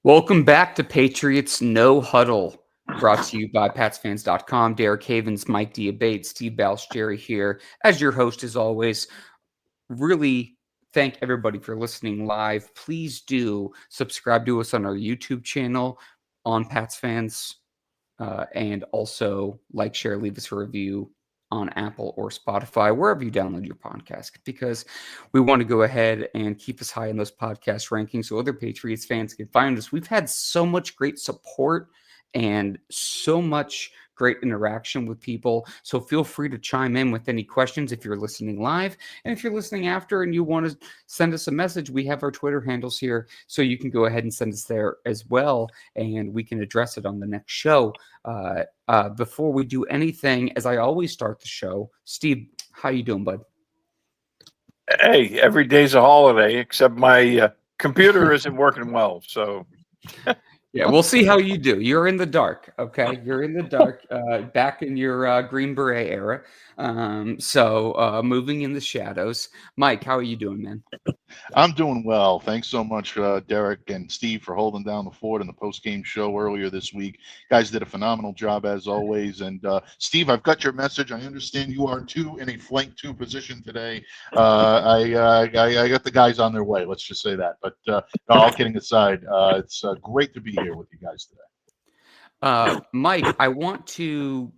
Welcome back to Patriots No Huddle, brought to you by PatsFans.com. Derek Havens, Mike Diabate, Steve Balscherry here as your host as always. Really thank everybody for listening live. Please do subscribe to us on our YouTube channel on Pats Fans, and also like, share, leave us a review on Apple or Spotify, wherever you download your podcast, because we want to go ahead and keep us high in those podcast rankings so other Patriots fans can find us. We've had so much great support and so much great interaction with people. So feel free to chime in with any questions if you're listening live. And if you're listening after and you want to send us a message, we have our Twitter handles here. So you can go ahead and send us there as well, and we can address it on the next show. Before we do anything, as I always start the show, Steve, how you doing, bud? Hey, every day's a holiday, except my computer isn't working well. So, Yeah, we'll see how you do. You're in the dark, okay? You're in the dark, back in your Green Beret era. Moving in the shadows. Mike, how are you doing, man? I'm doing well. Thanks so much, Derek and Steve, for holding down the fort in the post-game show earlier this week. Guys did a phenomenal job as always. And Steve, I've got your message. I understand you are too in a flank two position today. I got the guys on their way. Let's just say that. But no, all kidding aside, it's great to be here with you guys today. Mike, I want to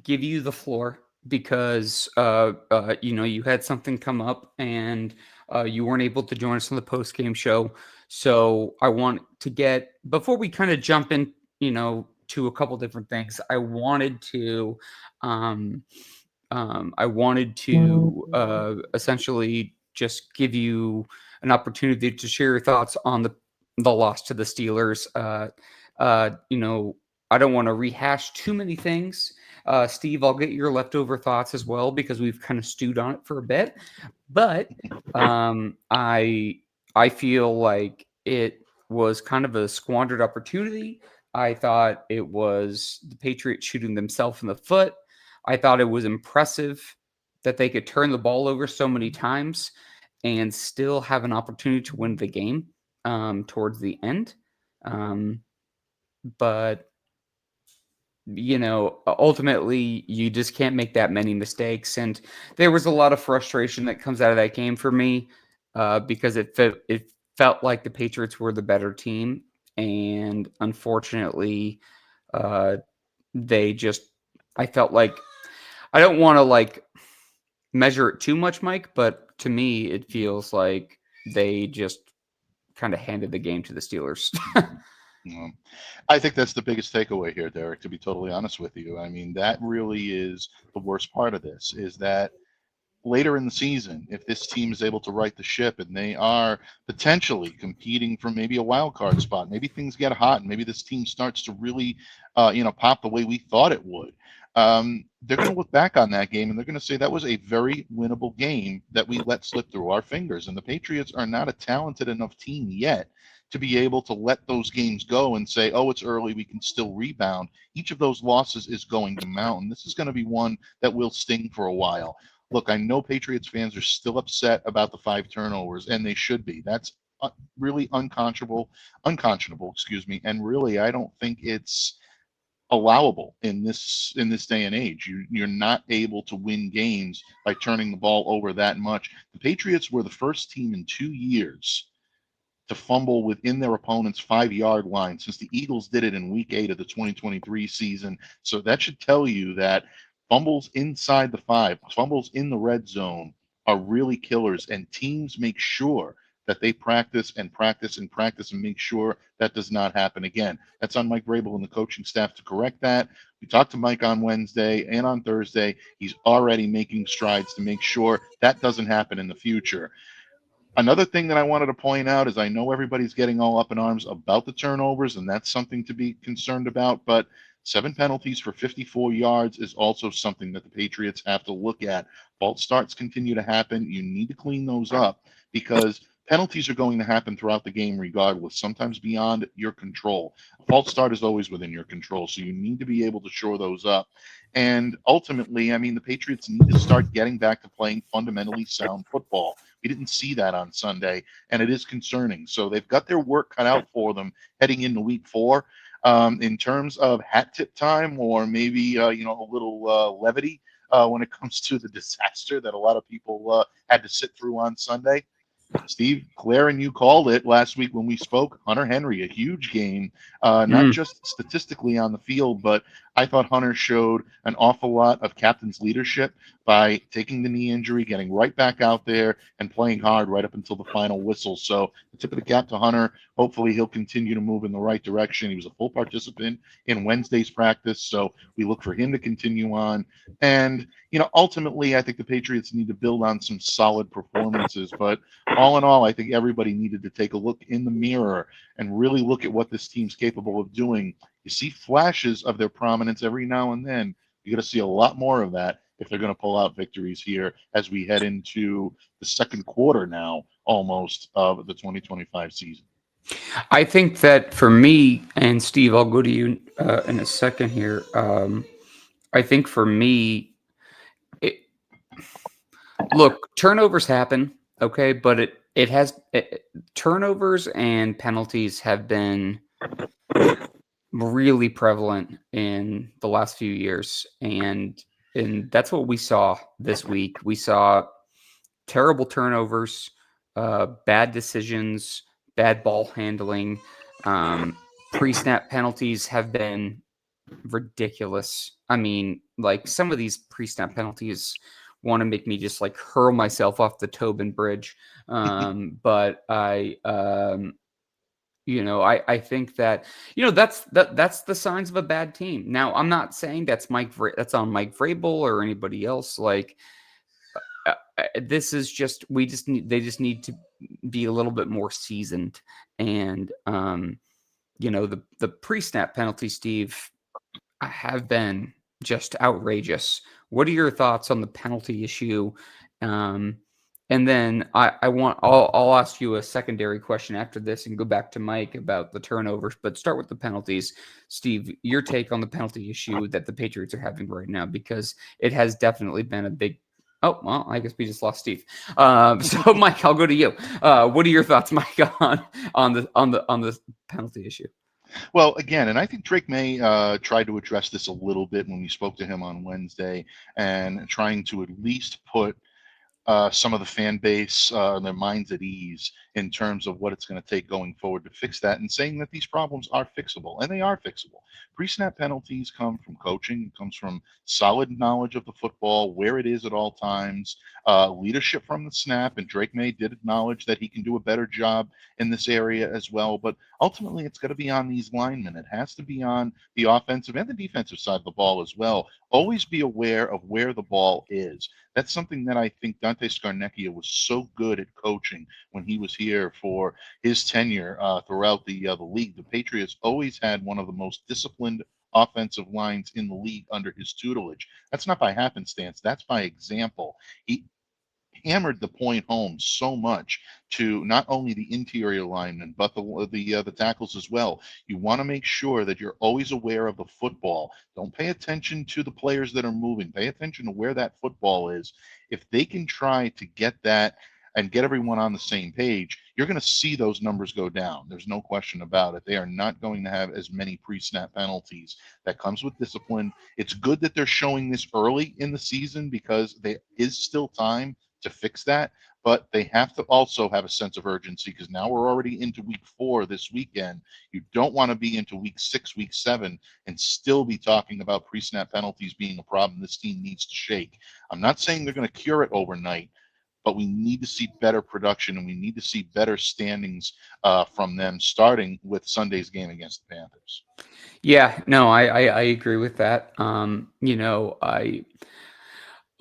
give you the floor because you had something come up and you weren't able to join us on the post game show. So I want to get, before we kind of jump in, to a couple different things. I wanted to essentially just give you an opportunity to share your thoughts on the loss to the Steelers. I don't want to rehash too many things. Steve, I'll get your leftover thoughts as well because we've kind of stewed on it for a bit. But I feel like it was kind of a squandered opportunity. I thought it was the Patriots shooting themselves in the foot. I thought it was impressive that they could turn the ball over so many times and still have an opportunity to win the game towards the end. But ultimately you just can't make that many mistakes. And there was a lot of frustration that comes out of that game for me because it felt like the Patriots were the better team. And unfortunately, I felt like, I don't want to measure it too much, Mike, but to me, it feels like they just kind of handed the game to the Steelers. I think that's the biggest takeaway here, Derek, to be totally honest with you. I mean, that really is the worst part of this, is that later in the season, if this team is able to right the ship and they are potentially competing for maybe a wild card spot, maybe things get hot and maybe this team starts to really, pop the way we thought it would. They're going to look back on that game and they're going to say that was a very winnable game that we let slip through our fingers. And the Patriots are not a talented enough team yet to be able to let those games go and say, oh, it's early, we can still rebound. Each of those losses is going to mount, and this is going to be one that will sting for a while. Look, I know Patriots fans are still upset about the 5 turnovers, and they should be. That's really unconscionable, and really I don't think it's allowable in this day and age. You're not able to win games by turning the ball over that much. The Patriots were the first team in 2 years to fumble within their opponent's 5-yard line since the Eagles did it in week 8 of the 2023 season. So that should tell you that fumbles inside the 5, fumbles in the red zone are really killers, and teams make sure that they practice and make sure that does not happen again. That's on Mike Vrabel and the coaching staff to correct that. We talked to Mike on Wednesday and on Thursday. He's already making strides to make sure that doesn't happen in the future. Another thing that I wanted to point out is I know everybody's getting all up in arms about the turnovers, and that's something to be concerned about, but 7 penalties for 54 yards is also something that the Patriots have to look at. False starts continue to happen. You need to clean those up because penalties are going to happen throughout the game regardless, sometimes beyond your control. A false start is always within your control, so you need to be able to shore those up. And ultimately, I mean, the Patriots need to start getting back to playing fundamentally sound football. We didn't see that on Sunday, and it is concerning. So they've got their work cut out for them heading into week 4. In terms of hat tip time, or maybe a little levity when it comes to the disaster that a lot of people had to sit through on Sunday. Steve, Claire, and you called it last week when we spoke. Hunter Henry, a huge game, not just statistically on the field, but I thought Hunter showed an awful lot of captain's leadership by taking the knee injury, getting right back out there, and playing hard right up until the final whistle. So the tip of the cap to Hunter. Hopefully he'll continue to move in the right direction. He was a full participant in Wednesday's practice, so we look for him to continue on. And, ultimately, I think the Patriots need to build on some solid performances, but all in all, I think everybody needed to take a look in the mirror and really look at what this team's capable of doing. You see flashes of their prominence every now and then. You're going to see a lot more of that if they're going to pull out victories here as we head into the second quarter now, almost, of the 2025 season. I think that for me, and Steve, I'll go to you in a second here. I think for me, look, turnovers happen, okay, but turnovers and penalties have been really prevalent in the last few years, and that's what we saw this week. We saw terrible turnovers, bad decisions, bad ball handling. Pre-snap penalties have been ridiculous. I mean, like, some of these pre-snap penalties want to make me just like hurl myself off the Tobin Bridge. But I think that that's the signs of a bad team. Now, I'm not saying that's that's on Mike Vrabel or anybody else. Like, this is just they just need to be a little bit more seasoned. And the pre-snap penalty, Steve, have been just outrageous. What are your thoughts on the penalty issue? And then I'll ask you a secondary question after this and go back to Mike about the turnovers, but start with the penalties. Steve, your take on the penalty issue that the Patriots are having right now, because it has definitely been a big. Oh, well, I guess we just lost Steve. So Mike, I'll go to you. What are your thoughts, Mike, on the penalty issue? Well, again, and I think Drake May tried to address this a little bit when we spoke to him on Wednesday, and trying to at least put some of the fan base and their minds at ease in terms of what it's going to take going forward to fix that, and saying that these problems are fixable, and they are fixable. Pre-snap penalties come from coaching. It comes from solid knowledge of the football, where it is at all times, leadership from the snap, and Drake May did acknowledge that he can do a better job in this area as well. But ultimately, it's got to be on these linemen. It has to be on the offensive and the defensive side of the ball as well. Always be aware of where the ball is. That's something that I think Dante Scarnecchia was so good at coaching when he was here for his tenure throughout the league. The Patriots always had one of the most disciplined offensive lines in the league under his tutelage. That's not by happenstance. That's by example. He hammered the point home so much to not only the interior linemen but the tackles as well. You want to make sure that you're always aware of the football. Don't pay attention to the players that are moving. Pay attention to where that football is. If they can try to get that and get everyone on the same page, you're going to see those numbers go down. There's no question about it. They are not going to have as many pre-snap penalties. That comes with discipline. It's good that they're showing this early in the season because there is still time to fix that, but they have to also have a sense of urgency, because now we're already into week 4 this weekend. You don't want to be into week 6, week 7, and still be talking about pre-snap penalties being a problem this team needs to shake. I'm not saying they're going to cure it overnight, but we need to see better production, and we need to see better standings from them, starting with Sunday's game against the Panthers. Yeah, no, I agree with that.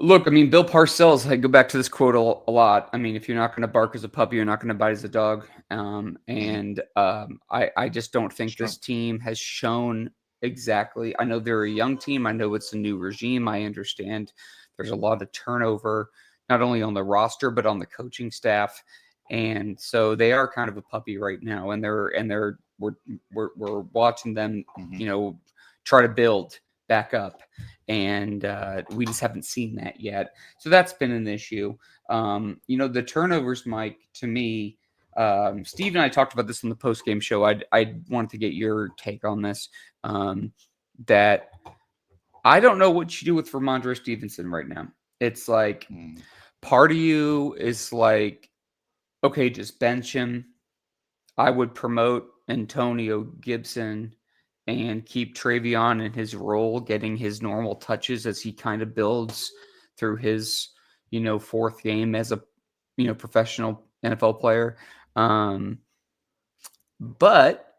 Look, I mean, Bill Parcells, I go back to this quote a lot. I mean, if you're not going to bark as a puppy, you're not going to bite as a dog. I just don't think this team has shown exactly. I know they're a young team. I know it's a new regime. I understand there's a lot of turnover, not only on the roster, but on the coaching staff. And so they are kind of a puppy right now. And we're watching them, try to build. back up, and we just haven't seen that yet. So that's been an issue. The turnovers, Mike, to me, Steve and I talked about this on the post game show. I wanted to get your take on this. That I don't know what you do with Ramondre Stevenson right now. It's like part of you is like, okay, just bench him. I would promote Antonio Gibson and keep Travion in his role, getting his normal touches as he kind of builds through his, fourth game as a, professional NFL player. But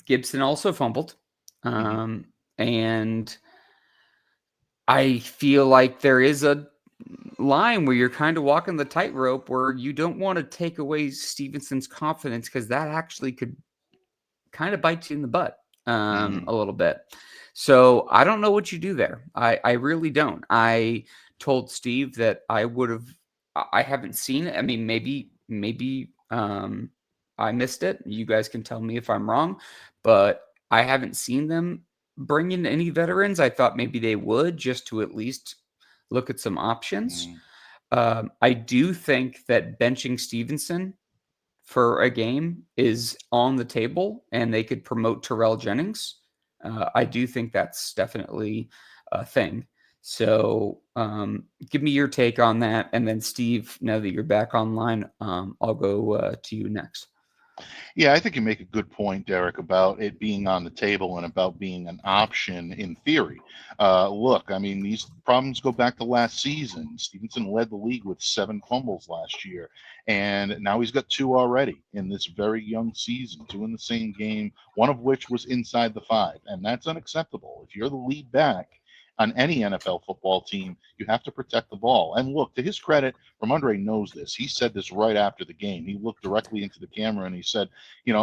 Gibson also fumbled. And I feel like there is a line where you're kind of walking the tightrope where you don't want to take away Stevenson's confidence, because that actually could kind of bite you in the butt a little bit. So I don't know what you do there. I really don't. I told Steve that I haven't seen it. I mean, maybe I missed it. You guys can tell me if I'm wrong, but I haven't seen them bring in any veterans. I thought maybe they would, just to at least look at some options. I do think that benching Stevenson for a game is on the table, and they could promote Terrell Jennings. I do think that's definitely a thing. So give me your take on that. And then, Steve, now that you're back online, I'll go to you next. Yeah, I think you make a good point, Derek, about it being on the table and about being an option in theory. Look, I mean, these problems go back to last season. Stevenson led the league with 7 fumbles last year, and now he's got 2 already in this very young season, 2 in the same game, one of which was inside the 5, and that's unacceptable. If you're the lead back on any NFL football team, you have to protect the ball. And look, to his credit, Ramondre knows this. He said this right after the game. He looked directly into the camera and he said,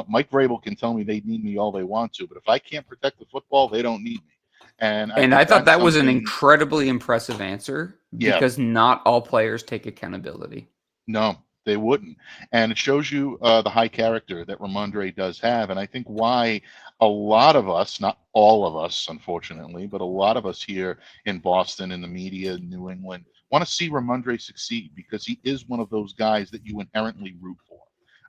Mike Vrabel can tell me they need me all they want to, but if I can't protect the football, they don't need me. And I thought that was an incredibly impressive answer, because Yeah. not all players take accountability. No, they wouldn't. And it shows you the high character that Ramondre does have. And I think why a lot of us, not all of us, unfortunately, but a lot of us here in Boston, in the media, in New England, want to see Ramondre succeed, because he is one of those guys that you inherently root for.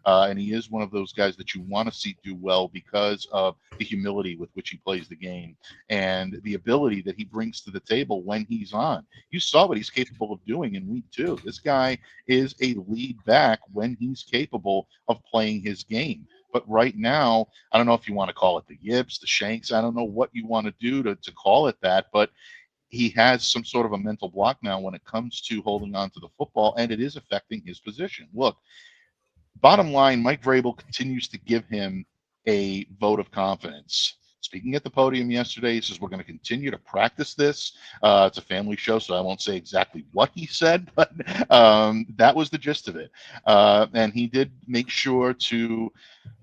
And he is one of those guys that you want to see do well because of the humility with which he plays the game and the ability that he brings to the table when he's on. You saw what he's capable of doing in week 2. This guy is a lead back when he's capable of playing his game. But right now, I don't know if you want to call it the yips, the shanks. I don't know what you want to do to call it that, but he has some sort of a mental block now when it comes to holding on to the football, and it is affecting his position. Look, bottom line, Mike Vrabel continues to give him a vote of confidence. Speaking at the podium yesterday, he says, we're going to continue to practice this. It's a family show, so I won't say exactly what he said, but that was the gist of it. And he did make sure to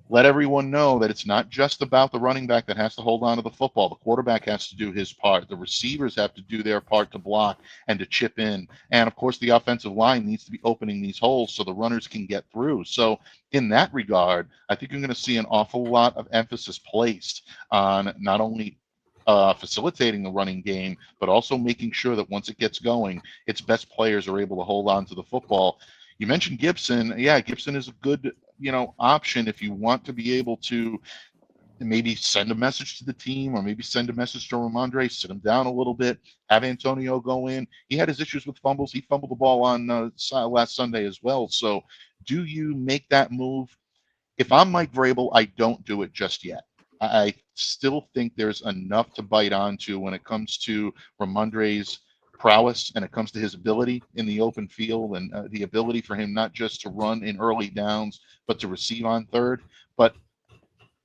let everyone know that it's not just about the running back that has to hold on to the football. The quarterback has to do his part. The receivers have to do their part to block and to chip in. And of course, the offensive line needs to be opening these holes so the runners can get through. So in that regard, I think you're going to see an awful lot of emphasis placed on not only facilitating the running game, but also making sure that once it gets going, its best players are able to hold on to the football. You mentioned Gibson. Yeah, Gibson is a good, option if you want to be able to maybe send a message to the team or maybe send a message to Ramondre, sit him down a little bit, have Antonio go in. He had his issues with fumbles. He fumbled the ball on last Sunday as well. So do you make that move? If I'm Mike Vrabel, I don't do it just yet. I still think there's enough to bite onto when it comes to Ramondre's prowess and it comes to his ability in the open field and the ability for him not just to run in early downs, but to receive on third. But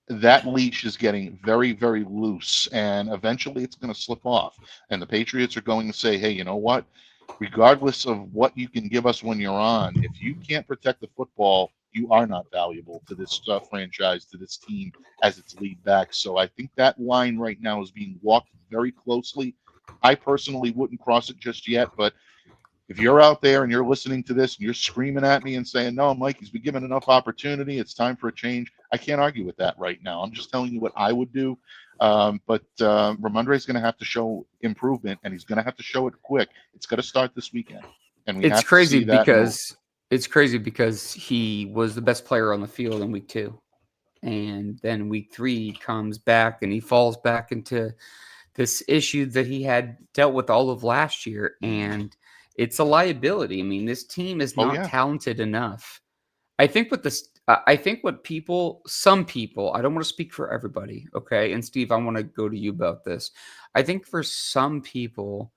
that leash is getting very, very loose, and eventually it's going to slip off. And the Patriots are going to say, hey, you know what? Regardless of what you can give us when you're on, if you can't protect the football, you are not valuable to this franchise, to this team as its lead back. So I think that line right now is being walked very closely. I personally wouldn't cross it just yet, but If you're out there and you're listening to this and you're screaming at me and saying, no, Mike, he's been given enough opportunity, it's time for a change, I can't argue with that right now. I'm just telling you what I would do. But Ramondre is going to have to show improvement, and he's going to have to show it quick. It's going to start this weekend, and we It's have to crazy see that move. because he was the best player on the field in week 2. And then week 3 he comes back and he falls back into this issue that he had dealt with all of last year. And it's a liability. I mean, this team is not talented enough. I think some people, I don't want to speak for everybody. Okay. And Steve, I want to go to you about this. I think for some people,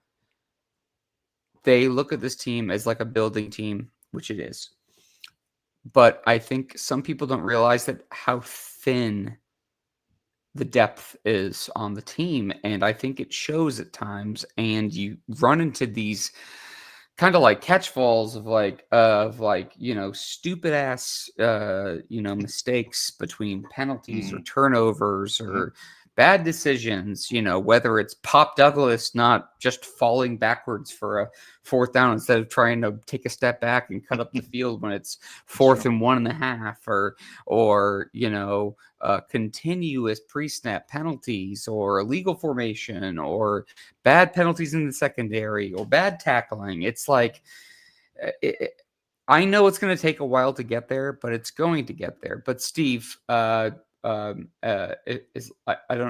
they look at this team as like a building team, which it is. But I think some people don't realize that how thin the depth is on the team. And I think it shows at times. And you run into these kind of like catchfalls of stupid ass, mistakes between penalties or turnovers or bad decisions, whether it's Pop Douglas not just falling backwards for a 4th down instead of trying to take a step back and cut up the field when it's 4th and 1.5, or continuous pre-snap penalties or illegal formation or bad penalties in the secondary or bad tackling. It's like, I know it's going to take a while to get there, but it's going to get there. But Steve, I don't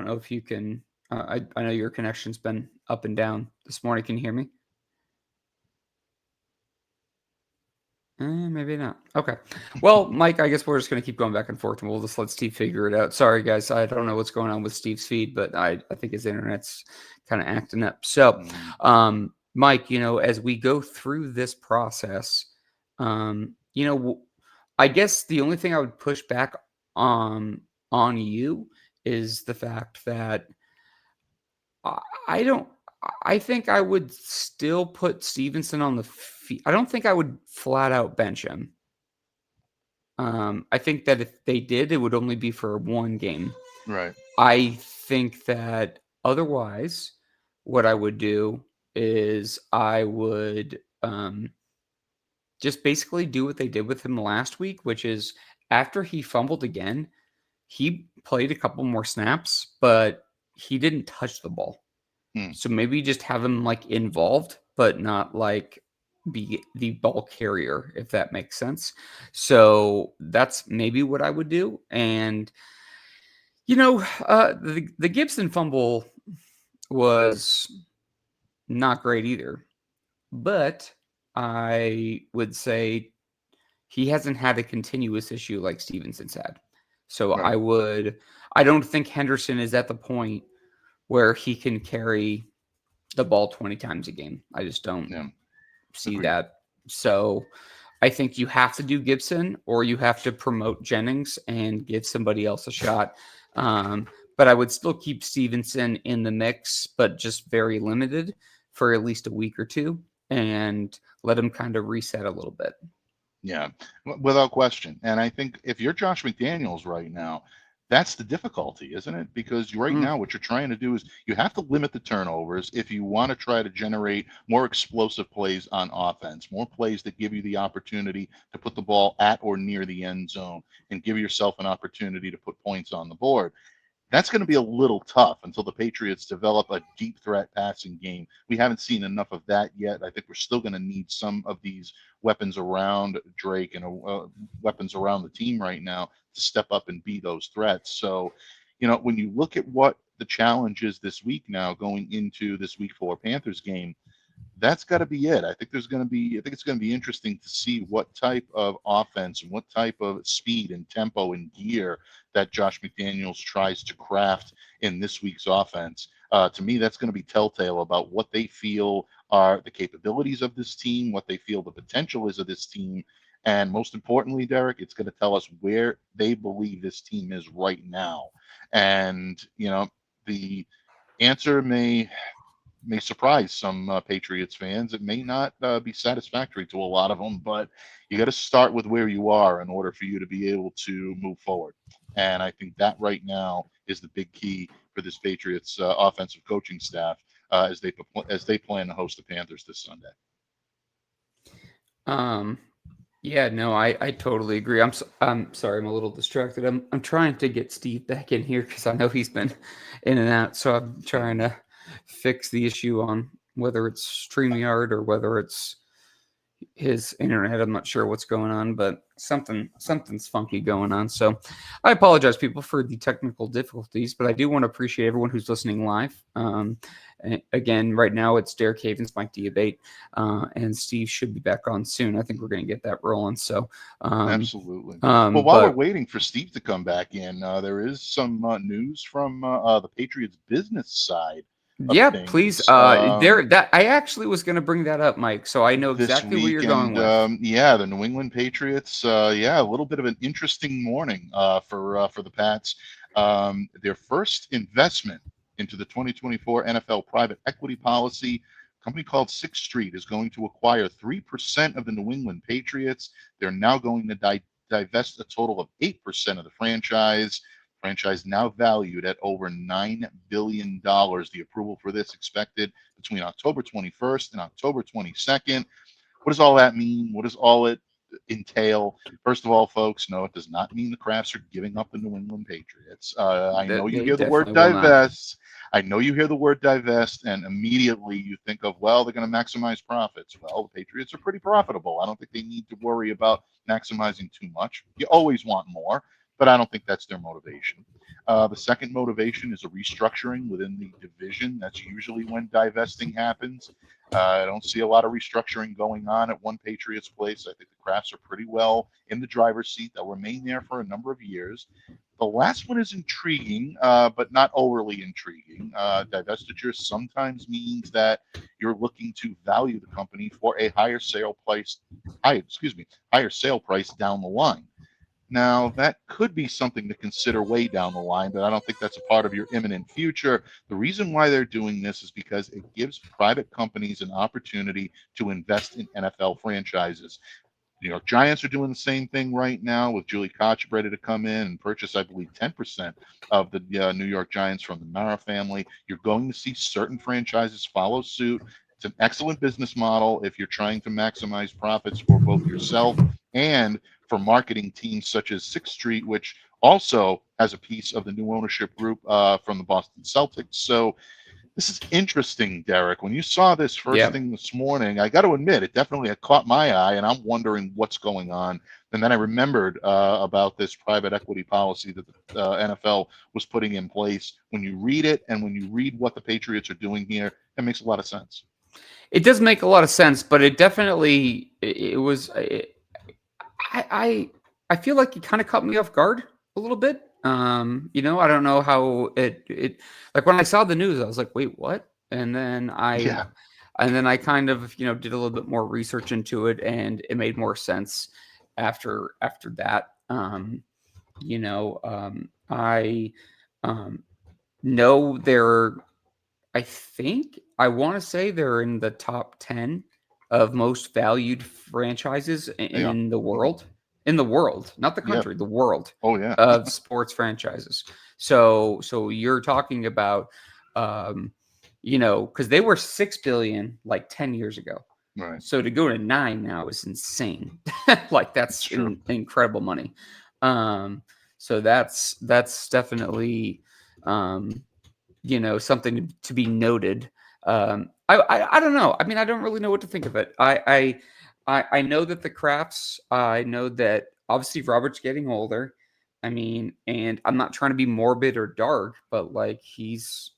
know if you can. I know your connection's been up and down this morning. Can you hear me? Maybe not. Okay. Well, Mike, I guess we're just going to keep going back and forth, and we'll just let Steve figure it out. Sorry, guys. I don't know what's going on with Steve's feed, but I think his internet's kind of acting up. So, Mike, as we go through this process, I guess the only thing I would push back on you is the fact that I think I would still put Stevenson on the field. I don't think I would flat out bench him. I think that if they did, it would only be for one game. Right. I think that otherwise, what I would do is I would just basically do what they did with him last week, which is after he fumbled again, he played a couple more snaps, but he didn't touch the ball. So maybe just have him like involved, but not like be the ball carrier, if that makes sense. So that's maybe what I would do. And the Gibson fumble was not great either, but I would say he hasn't had a continuous issue like Stevenson's had. So Right. I don't think Henderson is at the point where he can carry the ball 20 times a game. I just don't see that. So I think you have to do Gibson, or you have to promote Jennings and give somebody else a shot. But I would still keep Stevenson in the mix, but just very limited for at least a week or two, and let him kind of reset a little bit. Yeah, without question. And I think if you're Josh McDaniels right now, that's the difficulty, isn't it? Because right now, what you're trying to do is you have to limit the turnovers if you want to try to generate more explosive plays on offense, more plays that give you the opportunity to put the ball at or near the end zone and give yourself an opportunity to put points on the board. That's going to be a little tough until the Patriots develop a deep threat passing game. We haven't seen enough of that yet. I think we're still going to need some of these weapons around Drake and weapons around the team right now to step up and be those threats. So, when you look at what the challenge is this week now going into this week 4 Panthers game, that's got to be it. I think it's going to be interesting to see what type of offense and what type of speed and tempo and gear that Josh McDaniels tries to craft in this week's offense. To me, that's going to be telltale about what they feel are the capabilities of this team, what they feel the potential is of this team, and most importantly, Derek, it's going to tell us where they believe this team is right now. And the answer may surprise some Patriots fans. It may not be satisfactory to a lot of them, but you got to start with where you are in order for you to be able to move forward. And I think that right now is the big key for this Patriots offensive coaching staff as they plan to host the Panthers this Sunday. Yeah, no, I totally agree. I'm sorry, I'm a little distracted. I'm trying to get Steve back in here because I know he's been in and out. So I'm trying to fix the issue on whether it's StreamYard or whether it's his internet. I'm not sure what's going on, but something's funky going on. So I apologize, people, for the technical difficulties, but I do want to appreciate everyone who's listening live. Again, right now it's Derek Havens, Mike Diabate, and Steve should be back on soon. I think we're going to get that rolling. So, Absolutely. Well, while we're but waiting for Steve to come back in, there is some news from the Patriots business side of yeah, please. things. There, that I actually was going to bring that up, Mike. So I know This exactly where week, you're going and with. yeah, the New England Patriots. Yeah, a little bit of an interesting morning for the Pats. Their first investment into the 2024 NFL private equity policy. A company called Sixth Street is going to acquire 3% of the New England Patriots. They're now going to divest a total of 8% of the franchise. Franchise now valued at over $9 billion. The approval for this expected between October 21st and October 22nd. What does all that mean? What does all it entail? First of all, folks, no, it does not mean the Crafts are giving up the New England Patriots. I know you They hear the word definitely will not. divest. I know you hear the word divest, and immediately you think of, well, they're going to maximize profits. Well, the Patriots are pretty profitable. I don't think they need to worry about maximizing too much. You always want more, but I don't think that's their motivation. The second motivation is a restructuring within the division. That's usually when divesting happens. I don't see a lot of restructuring going on at one Patriots place. I think the Crafts are pretty well in the driver's seat. They'll remain there for a number of years. The last one is intriguing, but not overly intriguing. Divestiture sometimes means that you're looking to value the company for a higher sale price down the line. Now, that could be something to consider way down the line, but I don't think that's a part of your imminent future. The reason why they're doing this is because it gives private companies an opportunity to invest in NFL franchises. New York Giants are doing the same thing right now with Julie Koch ready to come in and purchase, I believe, 10% of the New York Giants from the Mara family. You're going to see certain franchises follow suit. It's an excellent business model if you're trying to maximize profits for both yourself and for marketing teams such as Sixth Street, which also has a piece of the new ownership group from the Boston Celtics. So this is interesting, Derek. When you saw this first Yeah. thing this morning, I got to admit, it definitely had caught my eye, and I'm wondering what's going on. And then I remembered about this private equity policy that the NFL was putting in place. When you read it and when you read what the Patriots are doing here, it makes a lot of sense. It does make a lot of sense, but it definitely it was. I feel like it kind of caught me off guard a little bit. I don't know how it like when I saw the news, I was like, wait, what? Yeah, And then I kind of did a little bit more research into it, and it made more sense after that. I know they're. I think I want to say they're in the top 10 of most valued franchises they are. in the world. In the world, not the Yeah. country, the world Oh, yeah. of sports franchises. So you're talking about, because they were 6 billion like 10 years ago. Right. So to go to 9 now is insane. Like It's that's true. incredible money. So that's definitely something to be noted. I don't know. I mean, I don't really know what to think of it. I know that the Crafts. I know that obviously Robert's getting older. I mean, and I'm not trying to be morbid or dark, but like he's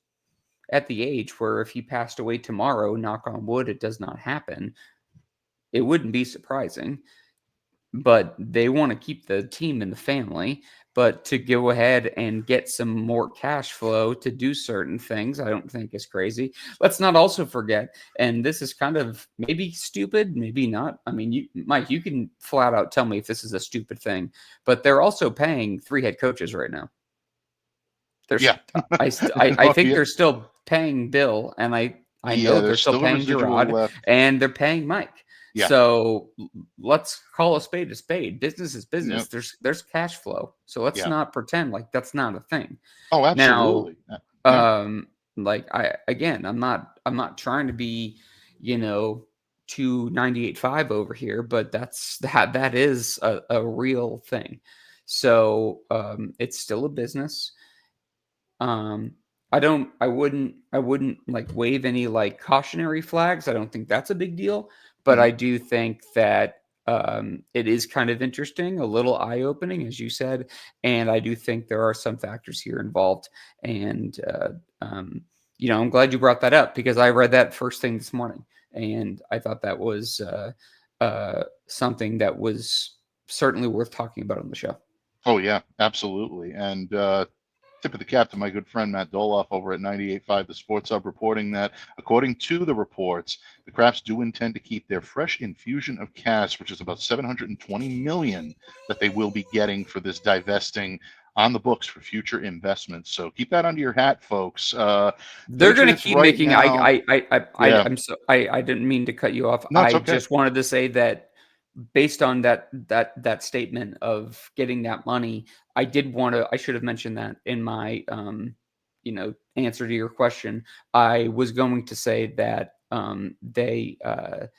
at the age where if he passed away tomorrow, knock on wood, it does not happen. It wouldn't be surprising, but they want to keep the team in the family. But to go ahead and get some more cash flow to do certain things, I don't think is crazy. Let's not also forget, and this is kind of maybe stupid, maybe not. I mean, Mike, you can flat out tell me if this is a stupid thing, but they're also paying 3 head coaches right now. There's, Yeah. I Oh, think yeah. they're still paying Bill, and I know Yeah, they're there's still still a paying residual Gerard, left. and they're paying Mike. Yeah. So let's call a spade a spade. Business is business. Yep. There's cash flow. So let's Yeah. not pretend like that's not a thing. Oh, Now, absolutely. Yeah. like I'm not trying to be, you know, to 98.5 over here, but that is a real thing. So it's still a business. I wouldn't like wave any like cautionary flags. I don't think that's a big deal, but I do think that it is kind of interesting, a little eye-opening, as you said, and I do think there are some factors here involved. And I'm glad you brought that up because I read that first thing this morning, and I thought that was something that was certainly worth talking about on the show. Oh yeah, absolutely. And tip of the cap to my good friend Matt Doloff over at 98.5 The Sports Hub, reporting that according to the reports, the Crafts do intend to keep their fresh infusion of cash, which is about $720 million that they will be getting for this divesting, on the books for future investments. So keep that under your hat, folks. They're going to Patriots keep right making. now. Yeah, I didn't mean to cut you off. no, it's I okay. just wanted to say that based on that statement of getting that money, I should have mentioned that in my answer to your question. I was going to say that they are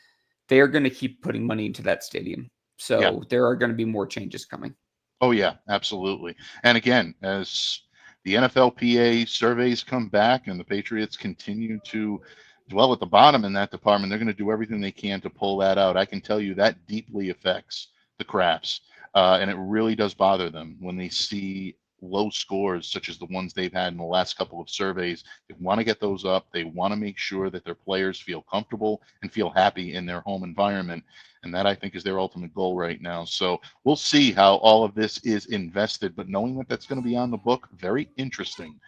going to keep putting money into that stadium. Yeah. So there are going to be more changes coming. Oh yeah, absolutely. And again, as the NFLPA surveys come back and the Patriots continue to dwell at the bottom in that department, they're going to do everything they can to pull that out. I can tell you that deeply affects the Crafts, and it really does bother them when they see low scores such as the ones they've had in the last couple of surveys. They want to get those up. They want to make sure that their players feel comfortable and feel happy in their home environment. And that, I think, is their ultimate goal right now. So we'll see how all of this is invested. But knowing that that's going to be on the book, very interesting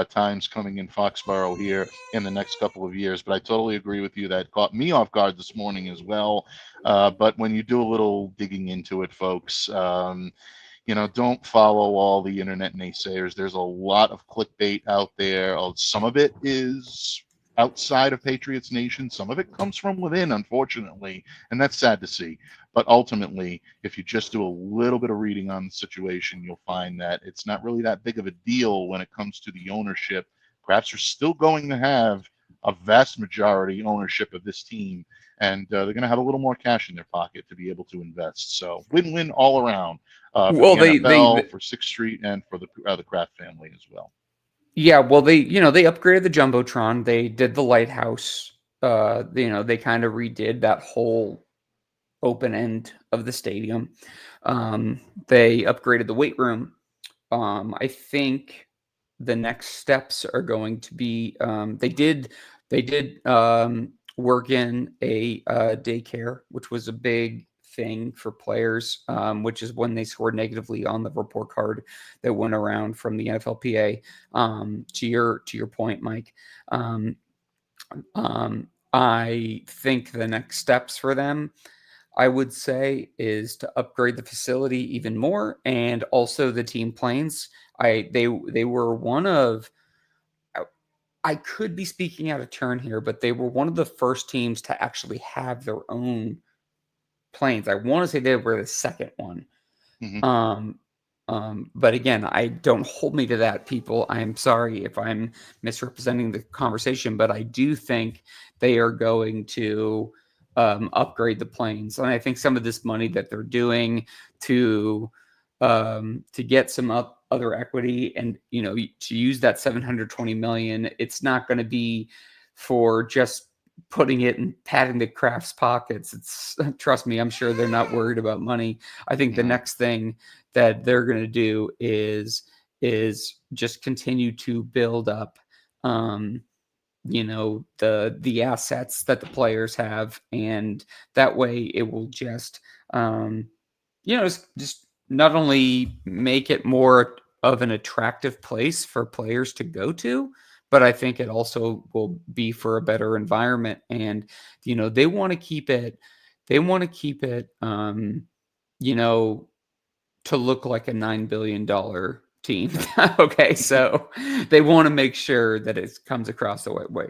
times coming in Foxborough here in the next couple of years. But I totally agree with you. That caught me off guard this morning as well. But when you do a little digging into it, folks, don't follow all the internet naysayers. There's a lot of clickbait out there. Some of it is outside of Patriots Nation. Some of it comes from within, unfortunately, and that's sad to see. But ultimately, if you just do a little bit of reading on the situation, you'll find that it's not really that big of a deal when it comes to the ownership. Perhaps you're still going to have a vast majority ownership of this team, and they're going to have a little more cash in their pocket to be able to invest. So win-win all around for Well, the they NFL, for Sixth Street, and for the Kraft family as well. Yeah, well, they upgraded the jumbotron. They did the lighthouse. They kind of redid that whole open end of the stadium. They upgraded the weight room. I think the next steps are going to be they did work in a daycare, which was a big thing for players, which is when they scored negatively on the report card that went around from the NFLPA. To your point, Mike, I think the next steps for them, I would say, is to upgrade the facility even more, and also the team planes. They were one of, I could be speaking out of turn here, but they were one of the first teams to actually have their own planes. I want to say they were the second one. Mm-hmm. But again, I don't hold me to that, people. I'm sorry if I'm misrepresenting the conversation, but I do think they are going to upgrade the planes, and I think some of this money that they're doing to get some other equity, and to use that 720 million, it's not going to be for just putting it and patting the Crafts pockets. It's trust me, I'm sure they're not worried about money. I think the Mm-hmm. next thing that they're going to do is just continue to build up the assets that the players have, and that way it will just just not only make it more of an attractive place for players to go to, but I think it also will be for a better environment. And they want to keep it you know to look like a $9 billion team. Okay, so they want to make sure that it comes across the right way.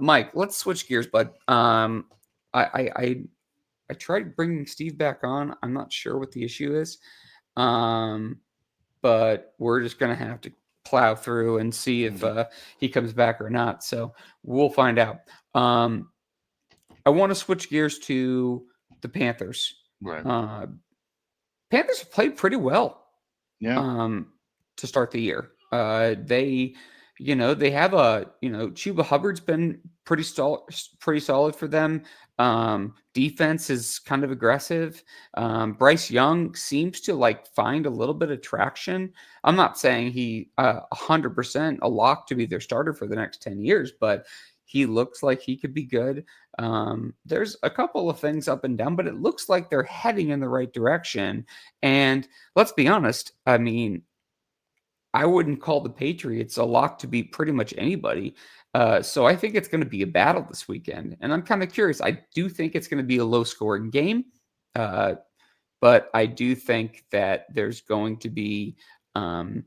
Mike, let's switch gears, bud. I tried bringing Steve back on. I'm not sure what the issue is, but we're just gonna have to plow through and see if he comes back or not. So we'll find out. I want to switch gears to the Panthers. Right. Panthers have played pretty well Yeah. To start the year. They have Chuba Hubbard's been pretty solid for them. Defense is kind of aggressive. Bryce Young seems to like find a little bit of traction. I'm not saying he 100% a lock to be their starter for the next 10 years, but he looks like he could be good. There's a couple of things up and down, but it looks like they're heading in the right direction. And let's be honest, I mean, I wouldn't call the Patriots a lock to beat pretty much anybody. So I think it's going to be a battle this weekend. And I'm kind of curious. I do think it's going to be a low scoring game. But I do think that there's going to be, a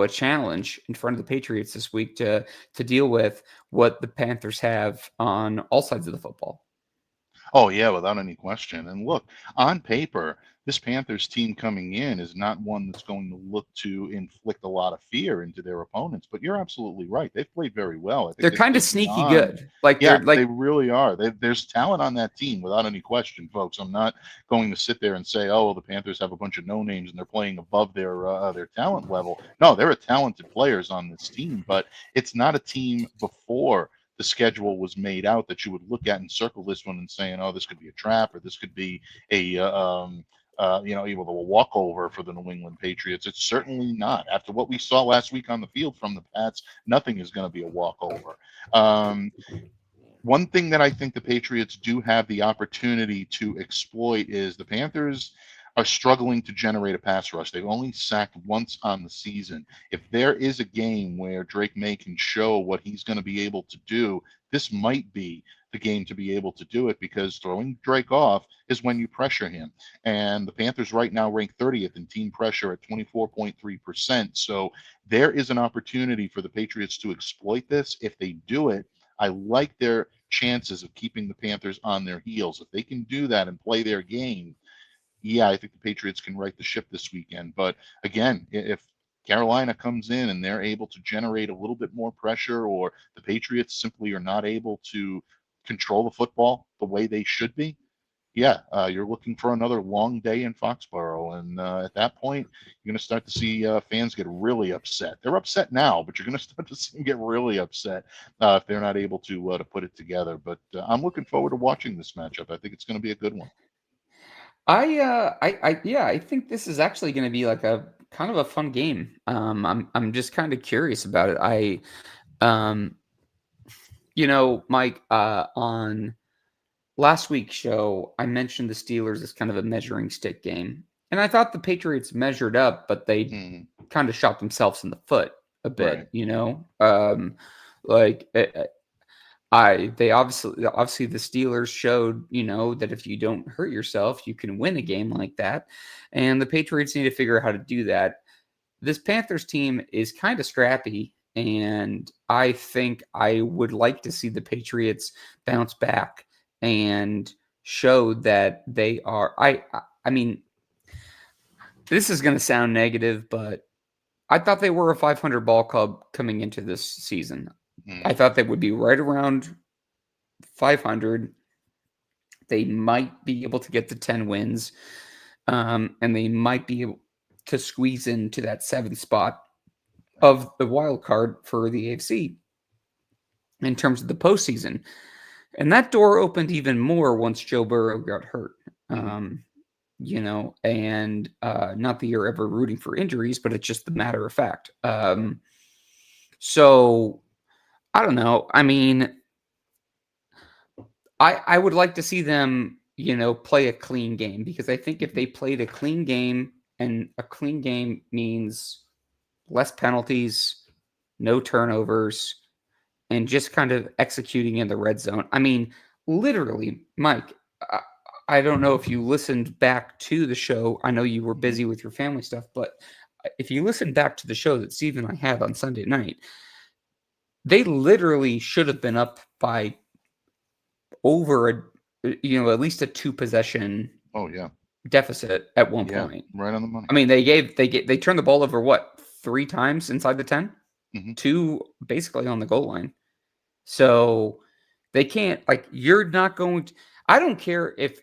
challenge in front of the Patriots this week to deal with what the Panthers have on all sides of the football. Oh yeah, without any question. And look, on paper, this Panthers team coming in is not one that's going to look to inflict a lot of fear into their opponents. But you're absolutely right. They've played very well. I think They're they've kind of played sneaky beyond. good. Like Yeah, they're like they really are. There's talent on that team without any question, folks. I'm not going to sit there and say, oh, well, the Panthers have a bunch of no names and they're playing above their talent level. No, there are talented players on this team, but it's not a team before the schedule was made out that you would look at and circle this one and saying, oh, this could be a trap or this could be either a walkover for the New England Patriots. It's certainly not. After what we saw last week on the field from the Pats, nothing is going to be a walkover. One thing that I think the Patriots do have the opportunity to exploit is the Panthers are struggling to generate a pass rush. They've only sacked once on the season. If there is a game where Drake May can show what he's going to be able to do, this might be the game to be able to do it, because throwing Drake off is when you pressure him. And the Panthers right now rank 30th in team pressure at 24.3%. So there is an opportunity for the Patriots to exploit this. If they do it, I like their chances of keeping the Panthers on their heels. If they can do that and play their game, yeah, I think the Patriots can right the ship this weekend. But again, if Carolina comes in and they're able to generate a little bit more pressure, or the Patriots simply are not able to control the football the way they should be, yeah, you're looking for another long day in Foxborough. And at that point, you're going to start to see fans get really upset. They're upset now, but you're going to start to see them get really upset if they're not able to put it together. But I'm looking forward to watching this matchup. I think it's going to be a good one. I think this is actually going to be like a kind of a fun game. I'm just kind of curious about it. Mike, on last week's show, I mentioned the Steelers as kind of a measuring stick game, and I thought the Patriots measured up, but they kind of shot themselves in the foot a bit. Right. They obviously the Steelers showed, that if you don't hurt yourself, you can win a game like that. And the Patriots need to figure out how to do that. This Panthers team is kind of scrappy, and I think I would like to see the Patriots bounce back and show that they are. I mean, this is going to sound negative, but I thought they were a 500 ball club coming into this season. I thought they would be right around 500. They might be able to get to 10 wins, and they might be able to squeeze into that 7th spot of the wild card for the AFC in terms of the postseason. And that door opened even more once Joe Burrow got hurt. And not that you're ever rooting for injuries, but it's just the matter of fact. So I don't know. I mean, I would like to see them, play a clean game, because I think if they played a clean game, and a clean game means less penalties, no turnovers, and just kind of executing in the red zone. I mean, literally, Mike, I don't know if you listened back to the show. I know you were busy with your family stuff, but if you listen back to the show that Steve and I had on Sunday night, they literally should have been up by over at least a 2 possession deficit at one point. Right on the money. I mean, they turned the ball over what, 3 times inside the 10? 2 basically on the goal line. So They can't, like, you're not going to, I don't care if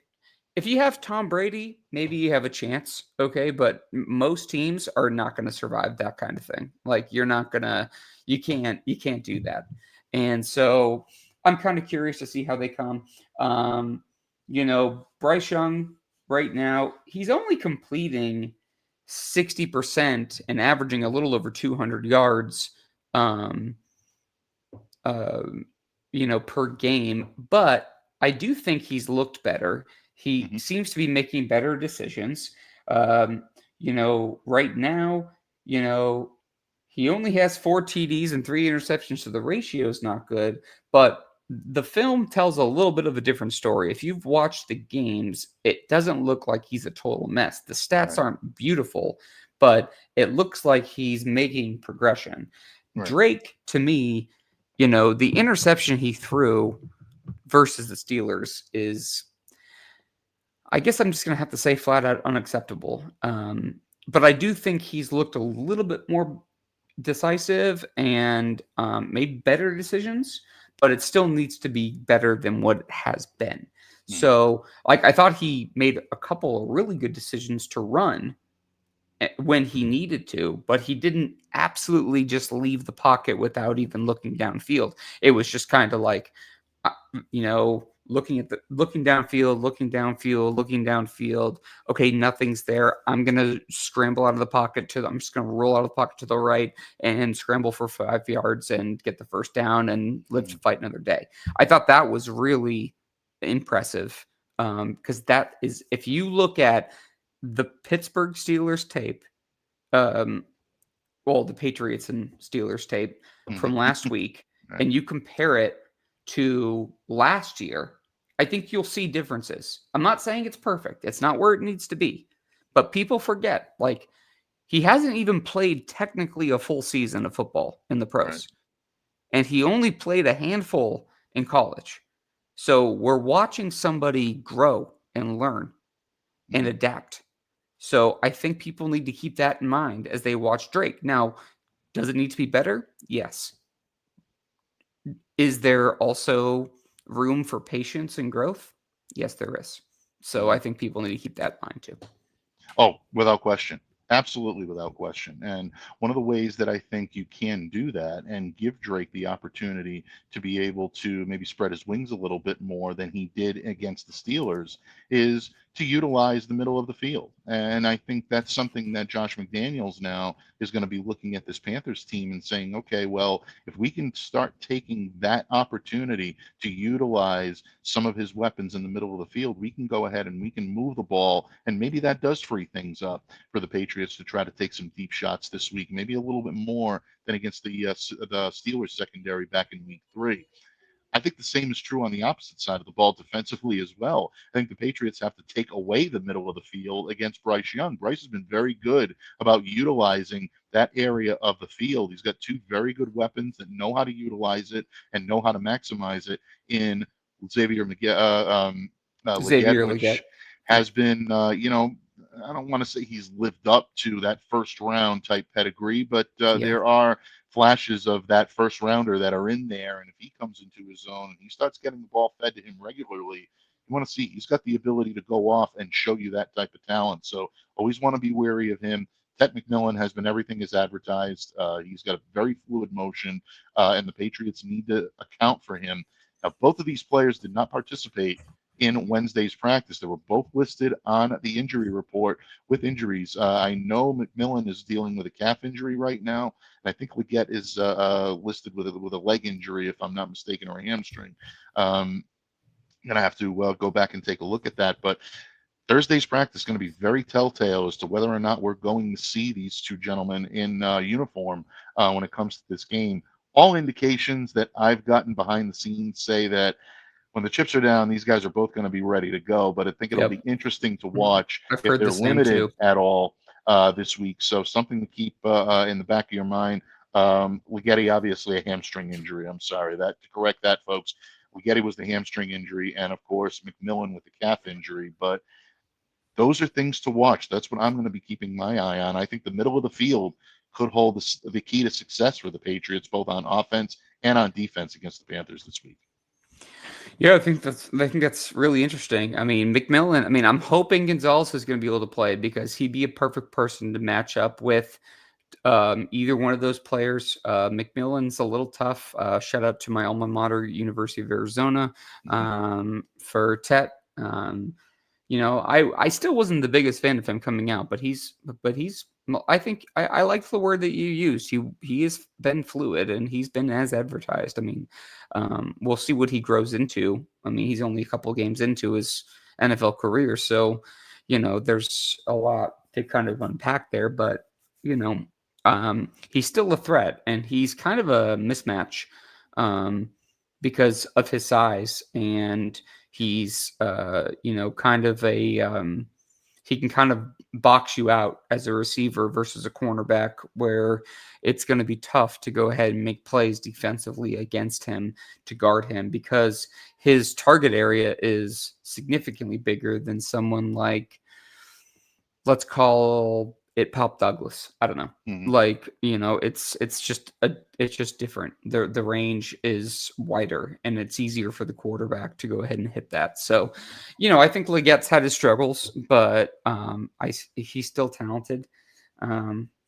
you have Tom Brady, maybe you have a chance, okay? But most teams are not going to survive that kind of thing. Like, you're not gonna, you can't do that. And so I'm kind of curious to see how they come. Bryce Young right now, he's only completing 60% and averaging a little over 200 yards. Um, uh, per game, but I do think he's looked better. He Mhm. seems to be making better decisions. Right now, he only has 4 TDs and 3 interceptions, so the ratio is not good. But the film tells a little bit of a different story. If you've watched the games, it doesn't look like he's a total mess. The stats Right. aren't beautiful, but it looks like he's making progression. Right. Drake, to me, the interception he threw versus the Steelers is, I guess I'm just going to have to say, flat out unacceptable. But I do think he's looked a little bit more decisive and made better decisions, but it still needs to be better than what it has been. Mhm. So, like, I thought he made a couple of really good decisions to run when he needed to, but he didn't absolutely just leave the pocket without even looking downfield. It was just kind of like, looking downfield, looking downfield. Okay, nothing's there. I'm gonna scramble out of the pocket I'm just gonna roll out of the pocket to the right and scramble for 5 yards and get the first down and live to fight another day. I thought that was really impressive, because that is, if you look at the Pittsburgh Steelers tape, the Patriots and Steelers tape from last week, Right. and you compare it to last year, I think you'll see differences. I'm not saying it's perfect. It's not where it needs to be. But people forget, like, he hasn't even played technically a full season of football in the pros. Right. And he only played a handful in college. So we're watching somebody grow and learn and Mhm. adapt. So I think people need to keep that in mind as they watch Drake. Now, does it need to be better? Yes. Is there also room for patience and growth? Yes, there is. So I Mhm. think people need to keep that in mind too. Oh, without question. Absolutely without question. And one of the ways that I think you can do that and give Drake the opportunity to be able to maybe spread his wings a little bit more than he did against the Steelers is to utilize the middle of the field. And I think that's something that Josh McDaniels now is going to be looking at this Panthers team and saying, okay, well, if we can start taking that opportunity to utilize some of his weapons in the middle of the field, we can go ahead and we can move the ball. And maybe that does free things up for the Patriots to try to take some deep shots this week, maybe a little bit more than against the Steelers secondary back in week 3. I think the same is true on the opposite side of the ball defensively as well. I think the Patriots have to take away the middle of the field against Bryce Young. Bryce has been very good about utilizing that area of the field. He's got 2 very good weapons that know how to utilize it and know how to maximize it in Xavier Legette, Xavier Leggett. which has been, I don't want to say he's lived up to that first round type pedigree, but Yeah. there are flashes of that first rounder that are in there. And if he comes into his own and he starts getting the ball fed to him regularly, you want to see he's got the ability to go off and show you that type of talent. So always want to be wary of him. Ted McMillan has been everything as advertised. He's got a very fluid motion, and the Patriots need to account for him. Now, both of these players did not participate in Wednesday's practice. They were both listed on the injury report with injuries. I know McMillan is dealing with a calf injury right now. I think Leggett is listed with a leg injury, if I'm not mistaken, or a hamstring. I'm going to have to go back and take a look at that. But Thursday's practice is going to be very telltale as to whether or not we're going to see these 2 gentlemen in uniform when it comes to this game. All indications that I've gotten behind the scenes say that when the chips are down, these guys are both going to be ready to go. But I think it'll be Yep. interesting to watch I've if heard they're the same limited too. at all this week. So something to keep in the back of your mind. Leggetti, obviously a hamstring injury. I'm sorry to correct that, folks. Leggetti was the hamstring injury, and of course McMillan with the calf injury. But those are things to watch. That's what I'm going to be keeping my eye on. I think the middle of the field could hold the key to success for the Patriots, both on offense and on defense against the Panthers this week. Yeah, I think that's really interesting. I mean, McMillan. I mean, I'm hoping Gonzalez is going to be able to play because he'd be a perfect person to match up with either one of those players. McMillan's a little tough. Shout out to my alma mater, University of Arizona, for Tet. I still wasn't the biggest fan of him coming out, but he's. I think I like the word that you used. He has been fluid and he's been as advertised. I mean, we'll see what he grows into. I mean, he's only a couple games into his NFL career, so there's a lot to kind of unpack there. But you know, he's still a threat, and he's kind of a mismatch um, because of his size, and he's kind of he can kind of box you out as a receiver versus a cornerback, where it's going to be tough to go ahead and make plays defensively against him to guard him because his target area is significantly bigger than someone like, let's call it Pop Douglas. I don't know. Hmm. Like, it's just different. The range is wider and it's easier for the quarterback to go ahead and hit that. So, I think Legette's had his struggles, but he's still talented.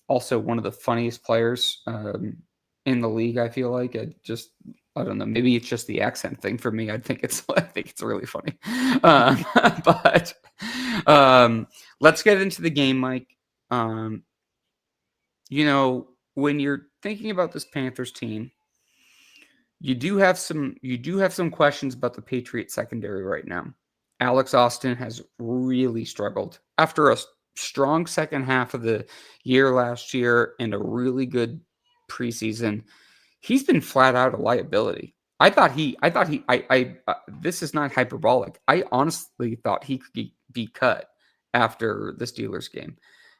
Also one of the funniest players in the league, I feel like. I don't know. Maybe it's just the accent thing for me. I think it's really funny. But let's get into the game, Mike. Um, when you're thinking about this Panthers team, you do have some questions about the Patriots secondary right now. Alex Austin has really struggled after a strong second half of the year last year and a really good preseason. He's been flat out a liability. This is not hyperbolic. I honestly thought he could be cut after the Steelers game.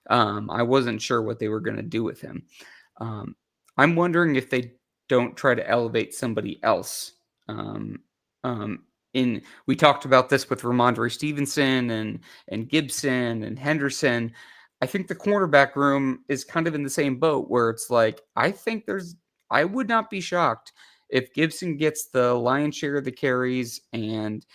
I wasn't sure what they were going to do with him. Um, I'm wondering if they don't try to elevate somebody else. Um, we talked about this with Ramondre Stevenson and Gibson and Henderson. I think the cornerback room is kind of in the same boat where it's like I would not be shocked if Gibson gets the lion's share of the carries and